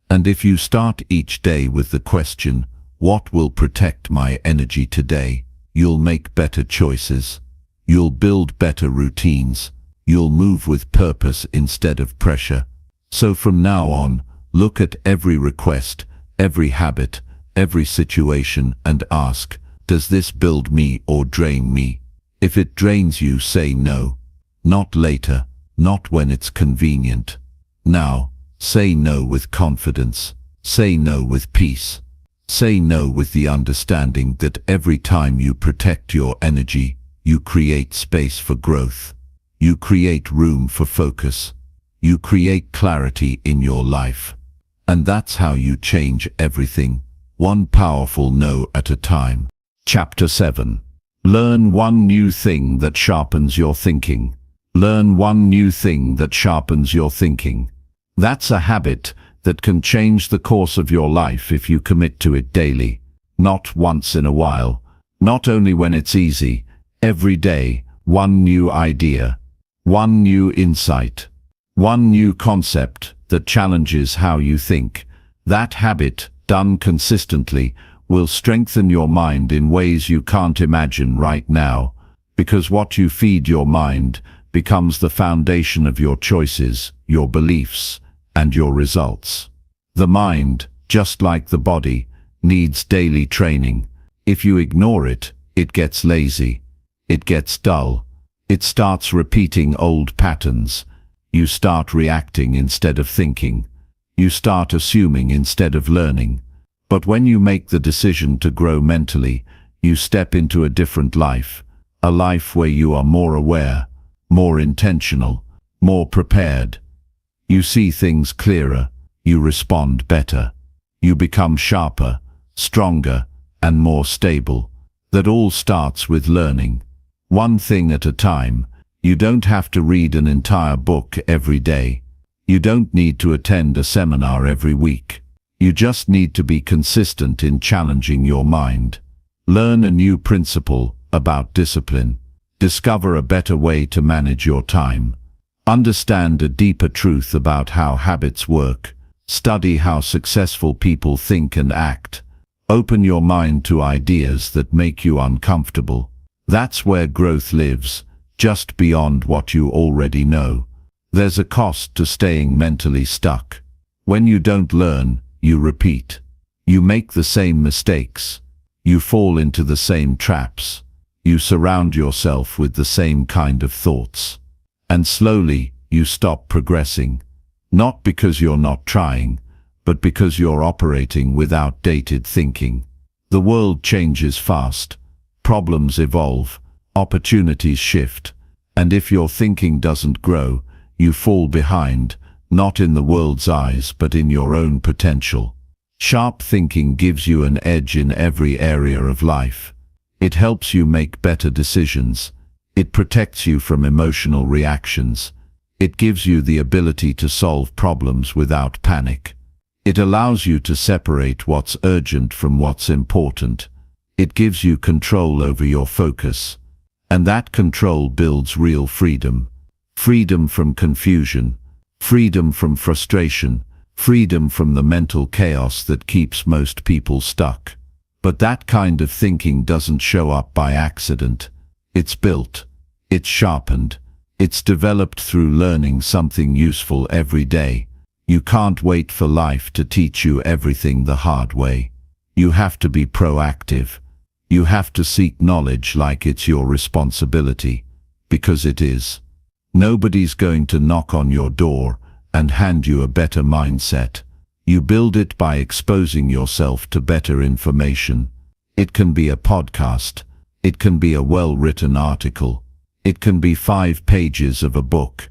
And if you start each day with the question, what will protect my energy today, you'll make better choices. You'll build better routines. You'll move with purpose instead of pressure. So from now on, look at every request, every habit, every situation and ask, does this build me or drain me? If it drains you, say no. Not later, not when it's convenient. Now, say no with confidence. Say no with peace. Say no with the understanding that every time you protect your energy, you create space for growth. You create room for focus. You create clarity in your life. And that's how you change everything, one powerful no at a time. Chapter 7. Learn one new thing that sharpens your thinking. Learn one new thing that sharpens your thinking. That's a habit that can change the course of your life if you commit to it daily, not once in a while, not only when it's easy. Every day, one new idea, one new insight, one new concept that challenges how you think. That habit, done consistently, will strengthen your mind in ways you can't imagine right now, because what you feed your mind becomes the foundation of your choices, your beliefs, and your results. The mind, just like the body, needs daily training. If you ignore it, it gets lazy. It gets dull. It starts repeating old patterns. You start reacting instead of thinking. You start assuming instead of learning. But when you make the decision to grow mentally, you step into a different life, a life where you are more aware, more intentional, more prepared. You see things clearer. You respond better. You become sharper, stronger, and more stable. That all starts with learning. One thing at a time. You don't have to read an entire book every day. You don't need to attend a seminar every week. You just need to be consistent in challenging your mind. Learn a new principle about discipline. Discover a better way to manage your time. Understand a deeper truth about how habits work. Study how successful people think and act. Open your mind to ideas that make you uncomfortable. That's where growth lives, just beyond what you already know. There's a cost to staying mentally stuck. When you don't learn, you repeat. You make the same mistakes. You fall into the same traps. You surround yourself with the same kind of thoughts. And slowly, you stop progressing. Not because you're not trying, but because you're operating with outdated thinking. The world changes fast. Problems evolve, opportunities shift, and if your thinking doesn't grow, you fall behind, not in the world's eyes but in your own potential. Sharp thinking gives you an edge in every area of life. It helps you make better decisions. It protects you from emotional reactions. It gives you the ability to solve problems without panic. It allows you to separate what's urgent from what's important. It gives you control over your focus. And that control builds real freedom. Freedom from confusion. Freedom from frustration. Freedom from the mental chaos that keeps most people stuck. But that kind of thinking doesn't show up by accident. It's built. It's sharpened. It's developed through learning something useful every day. You can't wait for life to teach you everything the hard way. You have to be proactive. You have to seek knowledge like it's your responsibility, because it is. Nobody's going to knock on your door and hand you a better mindset. You build it by exposing yourself to better information. It can be a podcast. It can be a well-written article. It can be 5 pages of a book.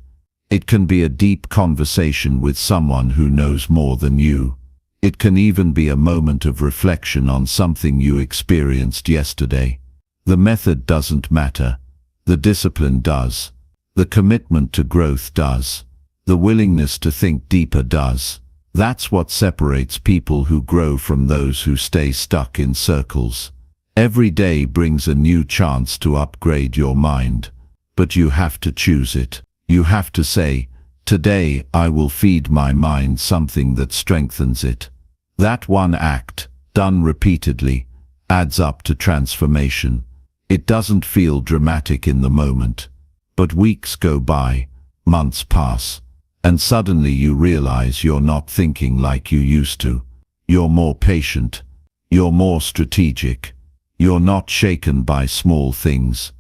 It can be a deep conversation with someone who knows more than you. It can even be a moment of reflection on something you experienced yesterday. The method doesn't matter. The discipline does. The commitment to growth does. The willingness to think deeper does. That's what separates people who grow from those who stay stuck in circles. Every day brings a new chance to upgrade your mind. But you have to choose it. You have to say, today I will feed my mind something that strengthens it. That one act, done repeatedly, adds up to transformation. It doesn't feel dramatic in the moment. But weeks go by, months pass, and suddenly you realize you're not thinking like you used to. You're more patient. You're more strategic. You're not shaken by small things.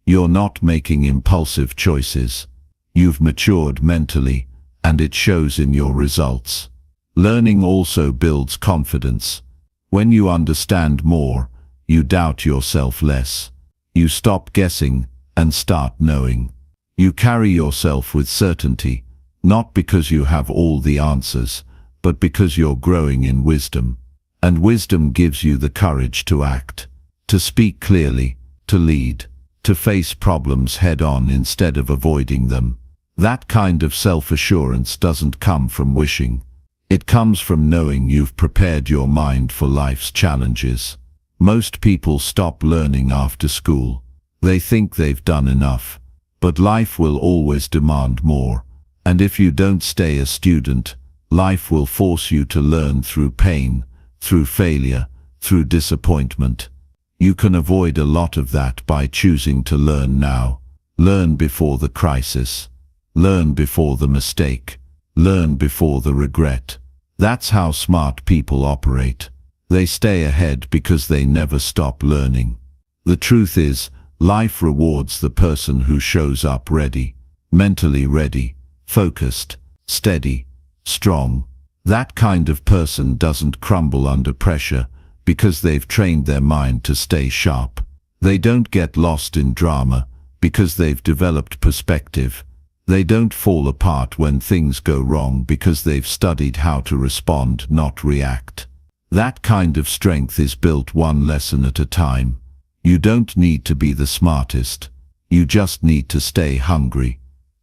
You're not making impulsive choices. You've matured mentally, and it shows in your results. Learning also builds confidence. When you understand more, you doubt yourself less. You stop guessing and start knowing. You carry yourself with certainty, not because you have all the answers, but because you're growing in wisdom. And wisdom gives you the courage to act, to speak clearly, to lead, to face problems head-on instead of avoiding them. That kind of self-assurance doesn't come from wishing. It comes from knowing you've prepared your mind for life's challenges. Most people stop learning after school. They think they've done enough. But life will always demand more. And if you don't stay a student, life will force you to learn through pain, through failure, through disappointment. You can avoid a lot of that by choosing to learn now. Learn before the crisis. Learn before the mistake. Learn before the regret. That's how smart people operate. They stay ahead because they never stop learning. The truth is, life rewards the person who shows up ready, mentally ready, focused, steady, strong. That kind of person doesn't crumble under pressure because they've trained their mind to stay sharp. They don't get lost in drama because they've developed perspective. They don't fall apart when things go wrong because they've studied how to respond, not react. That kind of strength is built one lesson at a time. You don't need to be the smartest. You just need to stay hungry.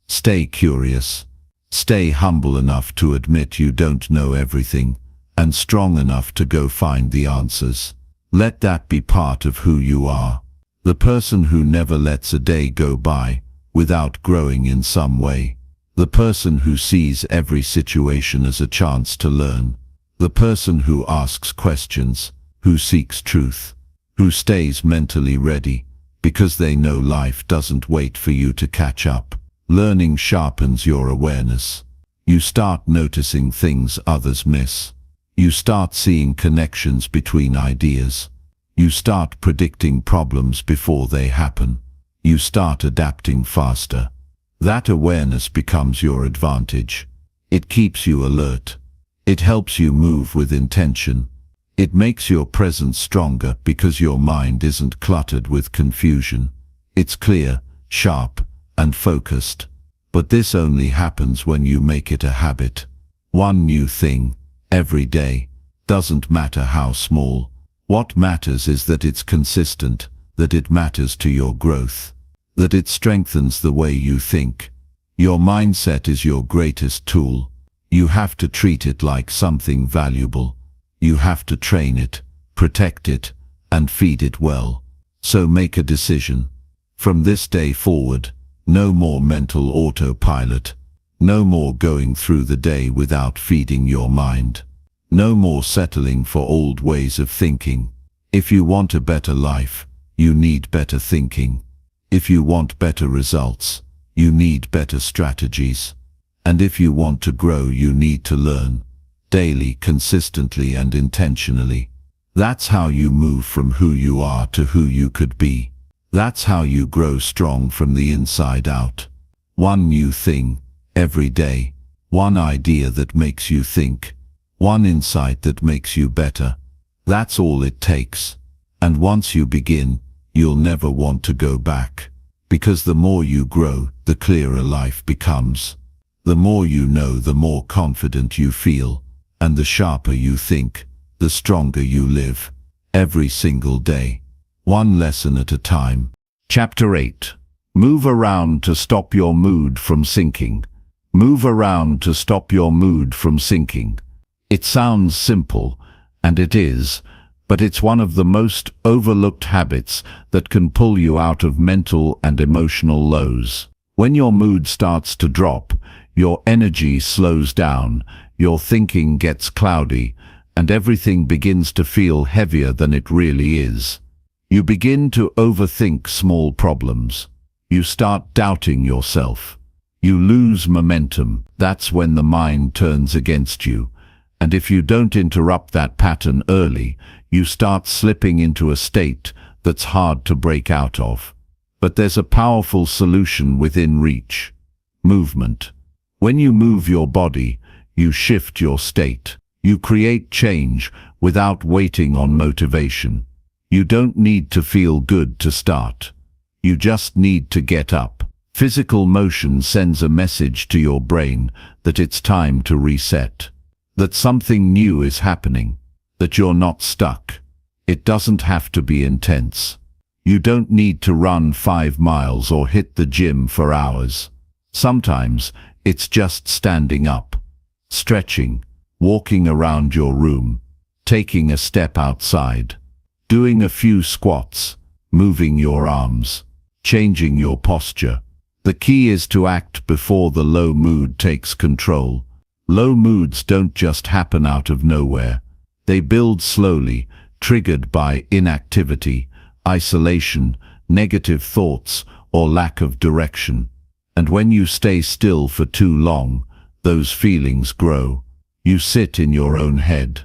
Stay curious. Stay humble enough to admit you don't know everything, and strong enough to go find the answers. Let that be part of who you are. The person who never lets a day go by without growing in some way. The person who sees every situation as a chance to learn. The person who asks questions, who seeks truth, who stays mentally ready because they know life doesn't wait for you to catch up. Learning sharpens your awareness. You start noticing things others miss. You start seeing connections between ideas. You start predicting problems before they happen. You start adapting faster. That awareness becomes your advantage. It keeps you alert. It helps you move with intention. It makes your presence stronger because your mind isn't cluttered with confusion. It's clear, sharp, and focused. But this only happens when you make it a habit. One new thing, every day. Doesn't matter how small. What matters is that it's consistent, that it matters to your growth, that it strengthens the way you think. Your mindset is your greatest tool. You have to treat it like something valuable. You have to train it, protect it, and feed it well. So make a decision. From this day forward, no more mental autopilot. No more going through the day without feeding your mind. No more settling for old ways of thinking. If you want a better life, you need better thinking. If you want better results, you need better strategies. And if you want to grow, you need to learn. Daily, consistently, and intentionally. That's how you move from who you are to who you could be. That's how you grow strong from the inside out. One new thing, every day. One idea that makes you think. One insight that makes you better. That's all it takes. And once you begin, you'll never want to go back. Because the more you grow, the clearer life becomes. The more you know, the more confident you feel. And the sharper you think, the stronger you live. Every single day. One lesson at a time. Chapter 8. Move around to stop your mood from sinking. Move around to stop your mood from sinking. It sounds simple, and it is, but it's one of the most overlooked habits that can pull you out of mental and emotional lows. When your mood starts to drop, your energy slows down, your thinking gets cloudy, and everything begins to feel heavier than it really is. You begin to overthink small problems. You start doubting yourself. You lose momentum. That's when the mind turns against you. And if you don't interrupt that pattern early, you start slipping into a state that's hard to break out of. But there's a powerful solution within reach. Movement. When you move your body, you shift your state. You create change without waiting on motivation. You don't need to feel good to start. You just need to get up. Physical motion sends a message to your brain that it's time to reset. That something new is happening. That you're not stuck. It doesn't have to be intense. You don't need to run 5 miles or hit the gym for hours. Sometimes it's just standing up, stretching, walking around your room, taking a step outside, doing a few squats, moving your arms, changing your posture. The key is to act before the low mood takes control. Low moods don't just happen out of nowhere. They build slowly, triggered by inactivity, isolation, negative thoughts, or lack of direction. And when you stay still for too long, those feelings grow. You sit in your own head.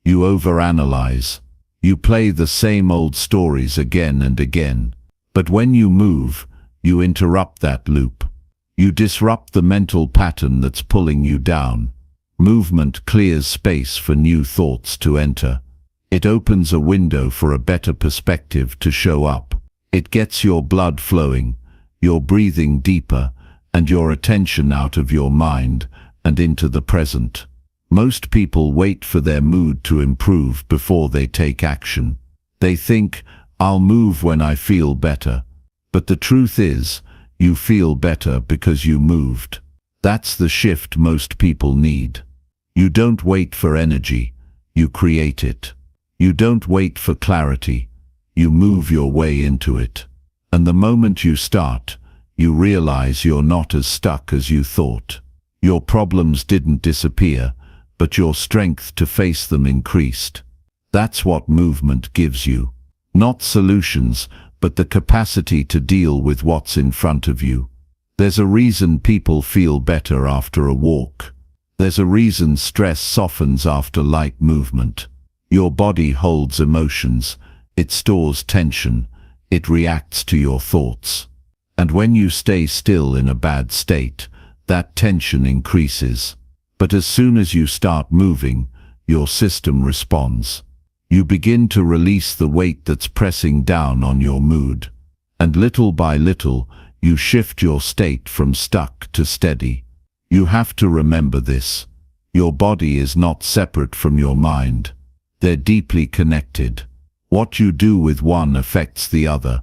You overanalyze. You play the same old stories again and again. But when you move, you interrupt that loop. You disrupt the mental pattern that's pulling you down. Movement clears space for new thoughts to enter. It opens a window for a better perspective to show up. It gets your blood flowing, your breathing deeper, and your attention out of your mind and into the present. Most people wait for their mood to improve before they take action. They think, "I'll move when I feel better." But the truth is, you feel better because you moved. That's the shift most people need. You don't wait for energy, you create it. You don't wait for clarity, you move your way into it. And the moment you start, you realize you're not as stuck as you thought. Your problems didn't disappear, but your strength to face them increased. That's what movement gives you. Not solutions, but the capacity to deal with what's in front of you. There's a reason people feel better after a walk. There's a reason stress softens after light movement. Your body holds emotions, it stores tension, it reacts to your thoughts. And when you stay still in a bad state, that tension increases. But as soon as you start moving, your system responds. You begin to release the weight that's pressing down on your mood. And little by little, you shift your state from stuck to steady. You have to remember this. Your body is not separate from your mind. They're deeply connected. What you do with one affects the other.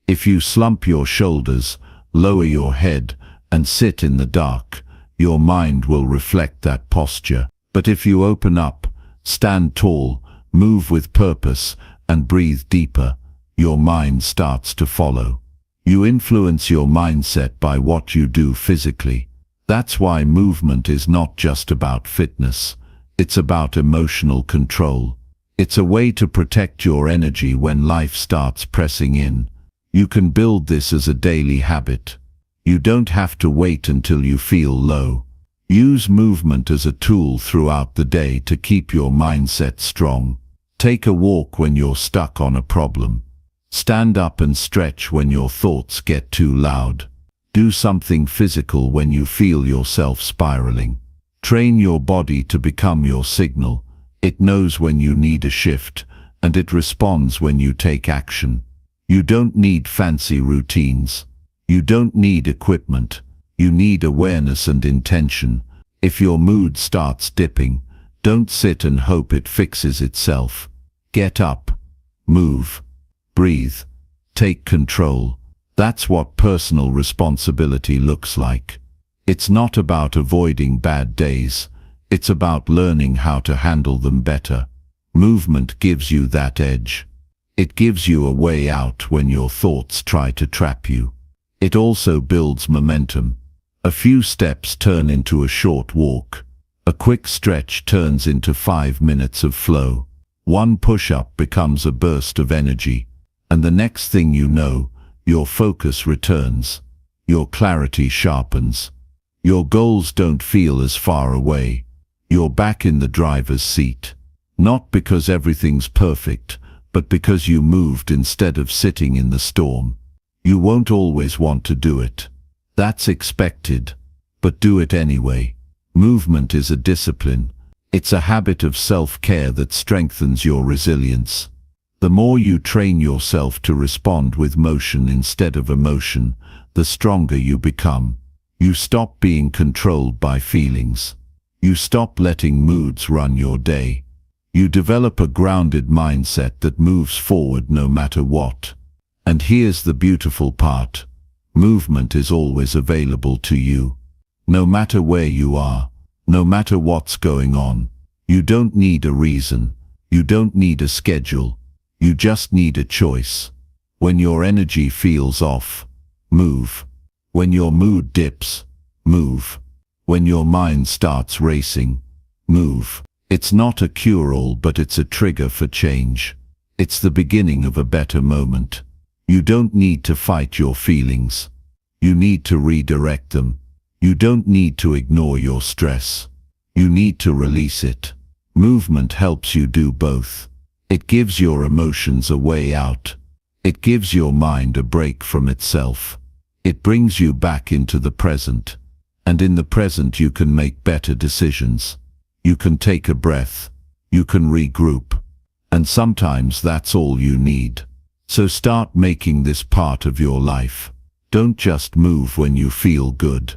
If you slump your shoulders, lower your head, and sit in the dark, your mind will reflect that posture. But if you open up, stand tall, move with purpose, and breathe deeper, your mind starts to follow. You influence your mindset by what you do physically. That's why movement is not just about fitness. It's about emotional control. It's a way to protect your energy when life starts pressing in. You can build this as a daily habit. You don't have to wait until you feel low. Use movement as a tool throughout the day to keep your mindset strong. Take a walk when you're stuck on a problem. Stand up and stretch when your thoughts get too loud. Do something physical when you feel yourself spiraling. Train your body to become your signal. It knows when you need a shift, and it responds when you take action. You don't need fancy routines. You don't need equipment. You need awareness and intention. If your mood starts dipping, don't sit and hope it fixes itself. Get up, move, breathe, take control. That's what personal responsibility looks like. It's not about avoiding bad days. It's about learning how to handle them better. Movement gives you that edge. It gives you a way out when your thoughts try to trap you. It also builds momentum. A few steps turn into a short walk. A quick stretch turns into 5 minutes of flow. One push-up becomes a burst of energy. And the next thing you know, your focus returns. Your clarity sharpens. Your goals don't feel as far away. You're back in the driver's seat. Not because everything's perfect, but because you moved instead of sitting in the storm. You won't always want to do it. That's expected. But do it anyway. Movement is a discipline. It's a habit of self-care that strengthens your resilience. The more you train yourself to respond with motion instead of emotion, the stronger you become. You stop being controlled by feelings. You stop letting moods run your day. You develop a grounded mindset that moves forward no matter what. And here's the beautiful part. Movement is always available to you. No matter where you are, no matter what's going on, you don't need a reason. You don't need a schedule. You just need a choice. When your energy feels off, move. When your mood dips, move. When your mind starts racing, move. It's not a cure-all, but it's a trigger for change. It's the beginning of a better moment. You don't need to fight your feelings. You need to redirect them. You don't need to ignore your stress. You need to release it. Movement helps you do both. It gives your emotions a way out. It gives your mind a break from itself. It brings you back into the present. And in the present you can make better decisions. You can take a breath. You can regroup. And sometimes that's all you need. So start making this part of your life. Don't just move when you feel good.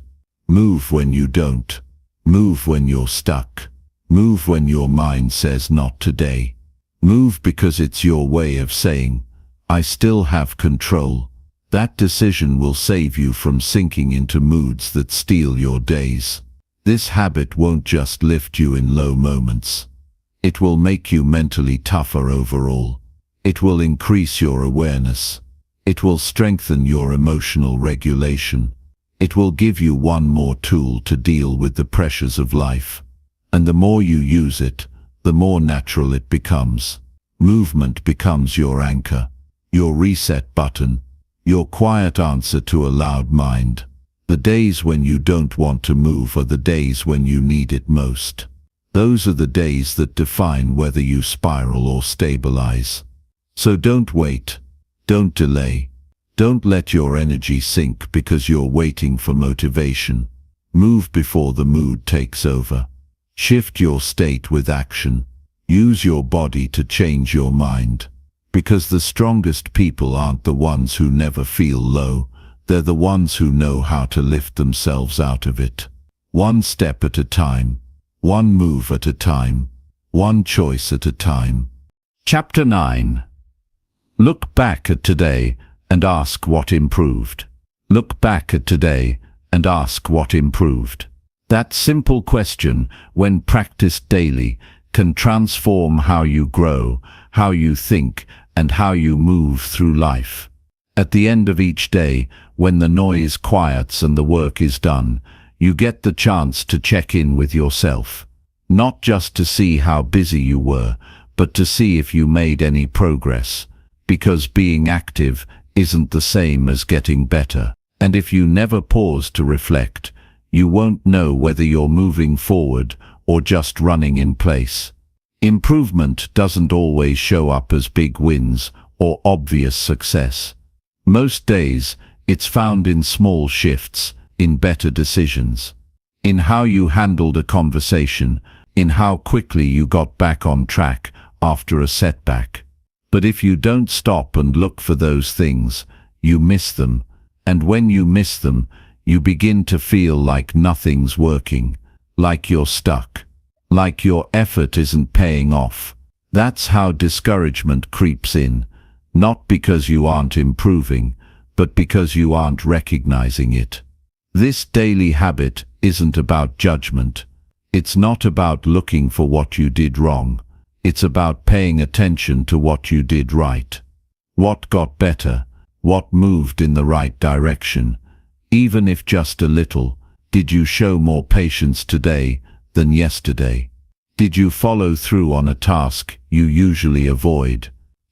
Move when you don't. Move when you're stuck. Move when your mind says not today. Move because it's your way of saying, I still have control. That decision will save you from sinking into moods that steal your days. This habit won't just lift you in low moments. It will make you mentally tougher overall. It will increase your awareness. It will strengthen your emotional regulation. It will give you one more tool to deal with the pressures of life. And the more you use it, the more natural it becomes. Movement becomes your anchor, your reset button, your quiet answer to a loud mind. The days when you don't want to move are the days when you need it most. Those are the days that define whether you spiral or stabilize. So don't wait. Don't delay. Don't let your energy sink because you're waiting for motivation. Move before the mood takes over. Shift your state with action. Use your body to change your mind. Because the strongest people aren't the ones who never feel low. They're the ones who know how to lift themselves out of it. One step at a time. One move at a time. One choice at a time. Chapter 9. Look back at today and ask what improved. Look back at today and ask what improved. That simple question, when practiced daily, can transform how you grow, how you think, and how you move through life. At the end of each day, when the noise quiets and the work is done, you get the chance to check in with yourself. Not just to see how busy you were, but to see if you made any progress. Because being active isn't the same as getting better. And if you never pause to reflect, you won't know whether you're moving forward or just running in place. Improvement doesn't always show up as big wins or obvious success. Most days, it's found in small shifts, in better decisions, in how you handled a conversation, in how quickly you got back on track after a setback. But if you don't stop and look for those things, you miss them, and when you miss them, you begin to feel like nothing's working, like you're stuck, like your effort isn't paying off. That's how discouragement creeps in, not because you aren't improving, but because you aren't recognizing it. This daily habit isn't about judgment. It's not about looking for what you did wrong. It's about paying attention to what you did right. What got better? What moved in the right direction? Even if just a little, did you show more patience today than yesterday? Did you follow through on a task you usually avoid?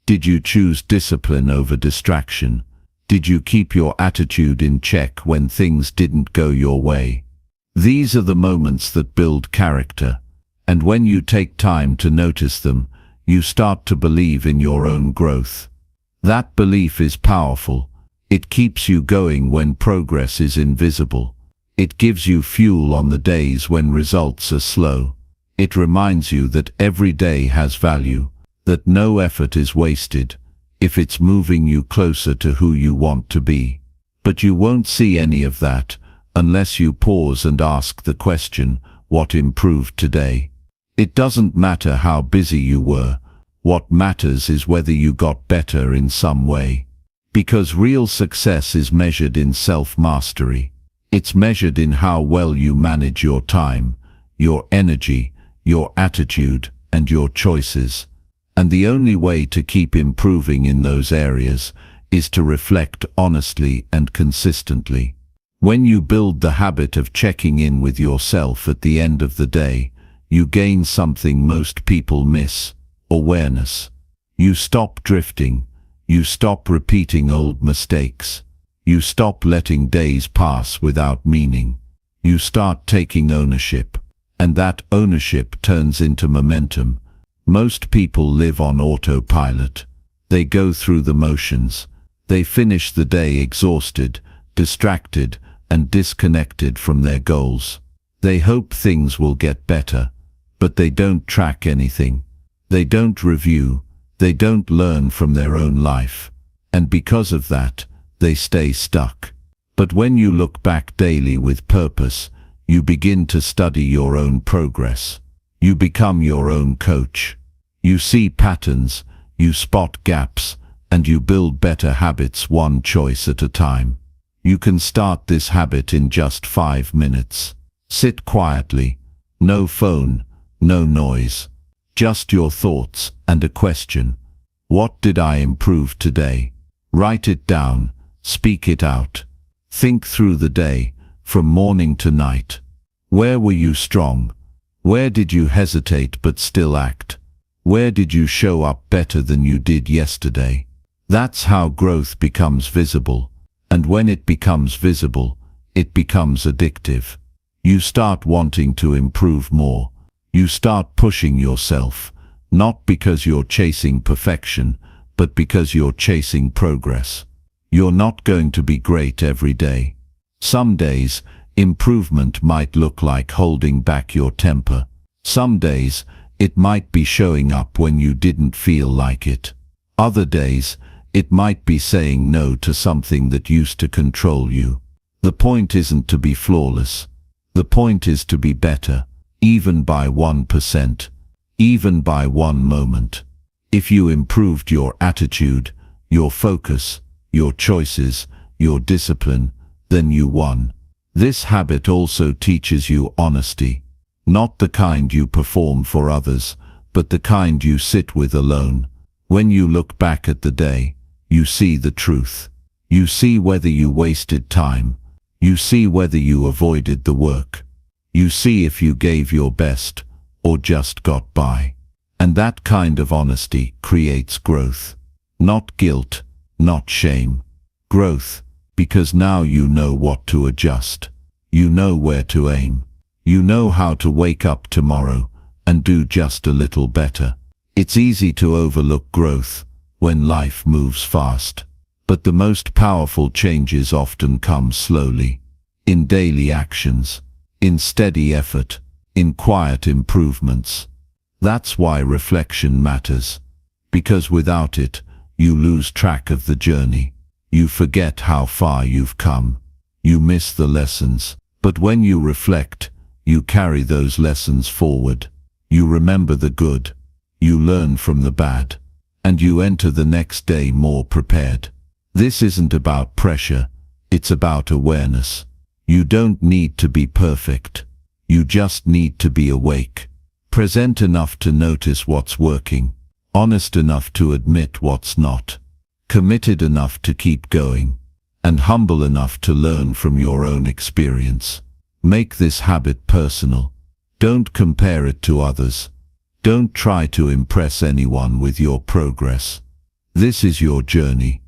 Did you choose discipline over distraction? Did you keep your attitude in check when things didn't go your way? These are the moments that build character. And when you take time to notice them, you start to believe in your own growth. That belief is powerful. It keeps you going when progress is invisible. It gives you fuel on the days when results are slow. It reminds you that every day has value, that no effort is wasted, if it's moving you closer to who you want to be. But you won't see any of that unless you pause and ask the question, what improved today? It doesn't matter how busy you were. What matters is whether you got better in some way. Because real success is measured in self-mastery. It's measured in how well you manage your time, your energy, your attitude, and your choices. And the only way to keep improving in those areas is to reflect honestly and consistently. When you build the habit of checking in with yourself at the end of the day, you gain something most people miss: awareness. You stop drifting. You stop repeating old mistakes. You stop letting days pass without meaning. You start taking ownership, and that ownership turns into momentum. Most people live on autopilot. They go through the motions. They finish the day exhausted, distracted, and disconnected from their goals. They hope things will get better, but they don't track anything. They don't review. They don't learn from their own life. And because of that, they stay stuck. But when you look back daily with purpose, you begin to study your own progress. You become your own coach. You see patterns, you spot gaps, and you build better habits one choice at a time. You can start this habit in just 5 minutes. Sit quietly. No phone, no noise. Just your thoughts and a question. What did I improve today? Write it down. Speak it out. Think through the day, from morning to night. Where were you strong? Where did you hesitate but still act? Where did you show up better than you did yesterday? That's how growth becomes visible. And when it becomes visible, it becomes addictive. You start wanting to improve more. You start pushing yourself, not because you're chasing perfection, but because you're chasing progress. You're not going to be great every day. Some days, improvement might look like holding back your temper. Some days, it might be showing up when you didn't feel like it. Other days, it might be saying no to something that used to control you. The point isn't to be flawless. The point is to be better, even by 1%, even by one moment. If you improved your attitude, your focus, your choices, your discipline, then you won. This habit also teaches you honesty. Not the kind you perform for others, but the kind you sit with alone. When you look back at the day, you see the truth. You see whether you wasted time. You see whether you avoided the work. You see if you gave your best, or just got by. And that kind of honesty creates growth. Not guilt, not shame. Growth, because now you know what to adjust. You know where to aim. You know how to wake up tomorrow and do just a little better. It's easy to overlook growth when life moves fast. But the most powerful changes often come slowly, in daily actions, in steady effort, in quiet improvements. That's why reflection matters, because without it, you lose track of the journey. You forget how far you've come. You miss the lessons. But when you reflect, you carry those lessons forward. You remember the good. You learn from the bad. And you enter the next day more prepared. This isn't about pressure. It's about awareness. You don't need to be perfect. You just need to be awake. Present enough to notice what's working. Honest enough to admit what's not. Committed enough to keep going. And humble enough to learn from your own experience. Make this habit personal. Don't compare it to others. Don't try to impress anyone with your progress. This is your journey,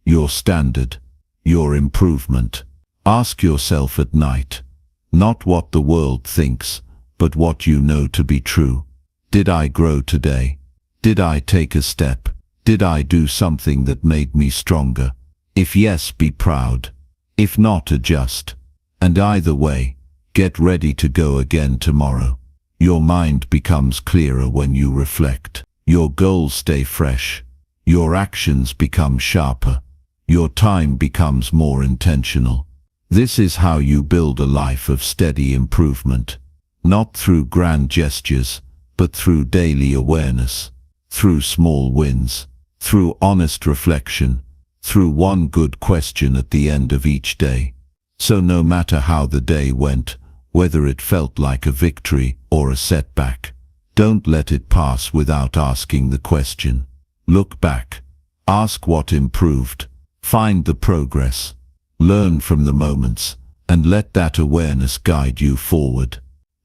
your standard, your improvement. Ask yourself at night, not what the world thinks, but what you know to be true. Did I grow today? Did I take a step? Did I do something that made me stronger? If yes, be proud. If not, adjust. And either way, get ready to go again tomorrow. Your mind becomes clearer when you reflect. Your goals stay fresh. Your actions become sharper. Your time becomes more intentional. This is how you build a life of steady improvement. Not through grand gestures, but through daily awareness. Through small wins. Through honest reflection. through one good question at the end of each day. So no matter how the day went, whether it felt like a victory or a setback, don't let it pass without asking the question. Look back. Ask what improved. Find the progress. Learn from the moments, and let that awareness guide you forward.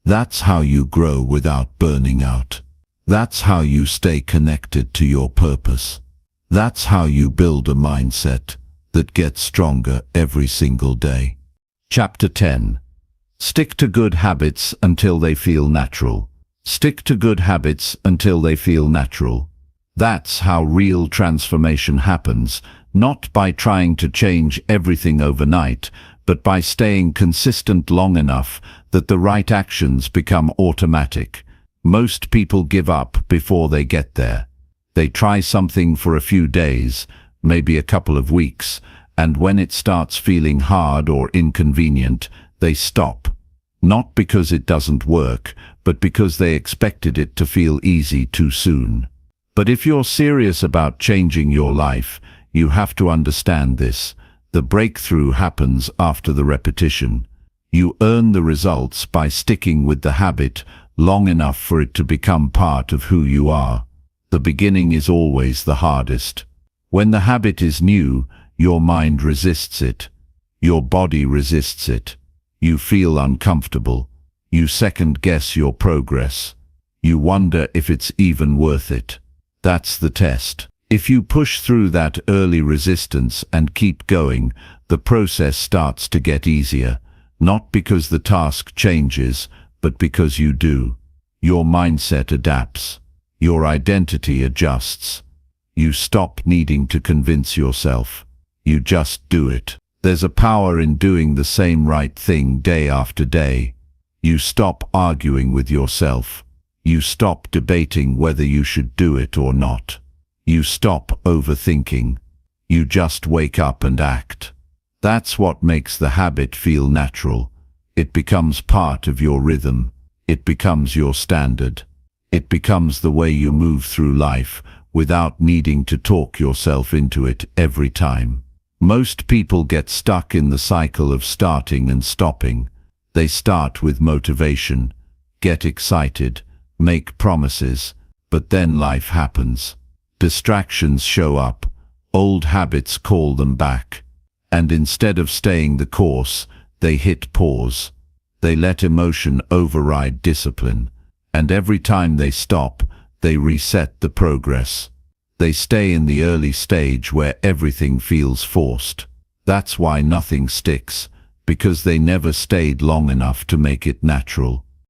That's how you grow without burning out. That's how you stay connected to your purpose. That's how you build a mindset that gets stronger every single day. Chapter 10. Stick to good habits until they feel natural. Stick to good habits until they feel natural. That's how real transformation happens, not by trying to change everything overnight, but by staying consistent long enough that the right actions become automatic. Most people give up before they get there. They try something for a few days, maybe a couple of weeks, and when it starts feeling hard or inconvenient, they stop. Not because it doesn't work, but because they expected it to feel easy too soon. But if you're serious about changing your life, you have to understand this. The breakthrough happens after the repetition. You earn the results by sticking with the habit long enough for it to become part of who you are. The beginning is always the hardest. When the habit is new, your mind resists it. Your body resists it. You feel uncomfortable. You second-guess your progress. You wonder if it's even worth it. That's the test. If you push through that early resistance and keep going, the process starts to get easier, not because the task changes, but because you do. Your mindset adapts. Your identity adjusts. You stop needing to convince yourself. You just do it. There's a power in doing the same right thing day after day. You stop arguing with yourself. You stop debating whether you should do it or not. You stop overthinking. You just wake up and act. That's what makes the habit feel natural. It becomes part of your rhythm. It becomes your standard. It becomes the way you move through life without needing to talk yourself into it every time. Most people get stuck in the cycle of starting and stopping. They start with motivation, get excited, make promises, but then life happens. Distractions show up, old habits call them back, and instead of staying the course, they hit pause. They let emotion override discipline, and every time they stop, they reset the progress. They stay in the early stage where everything feels forced. That's why nothing sticks, because they never stayed long enough to make it natural.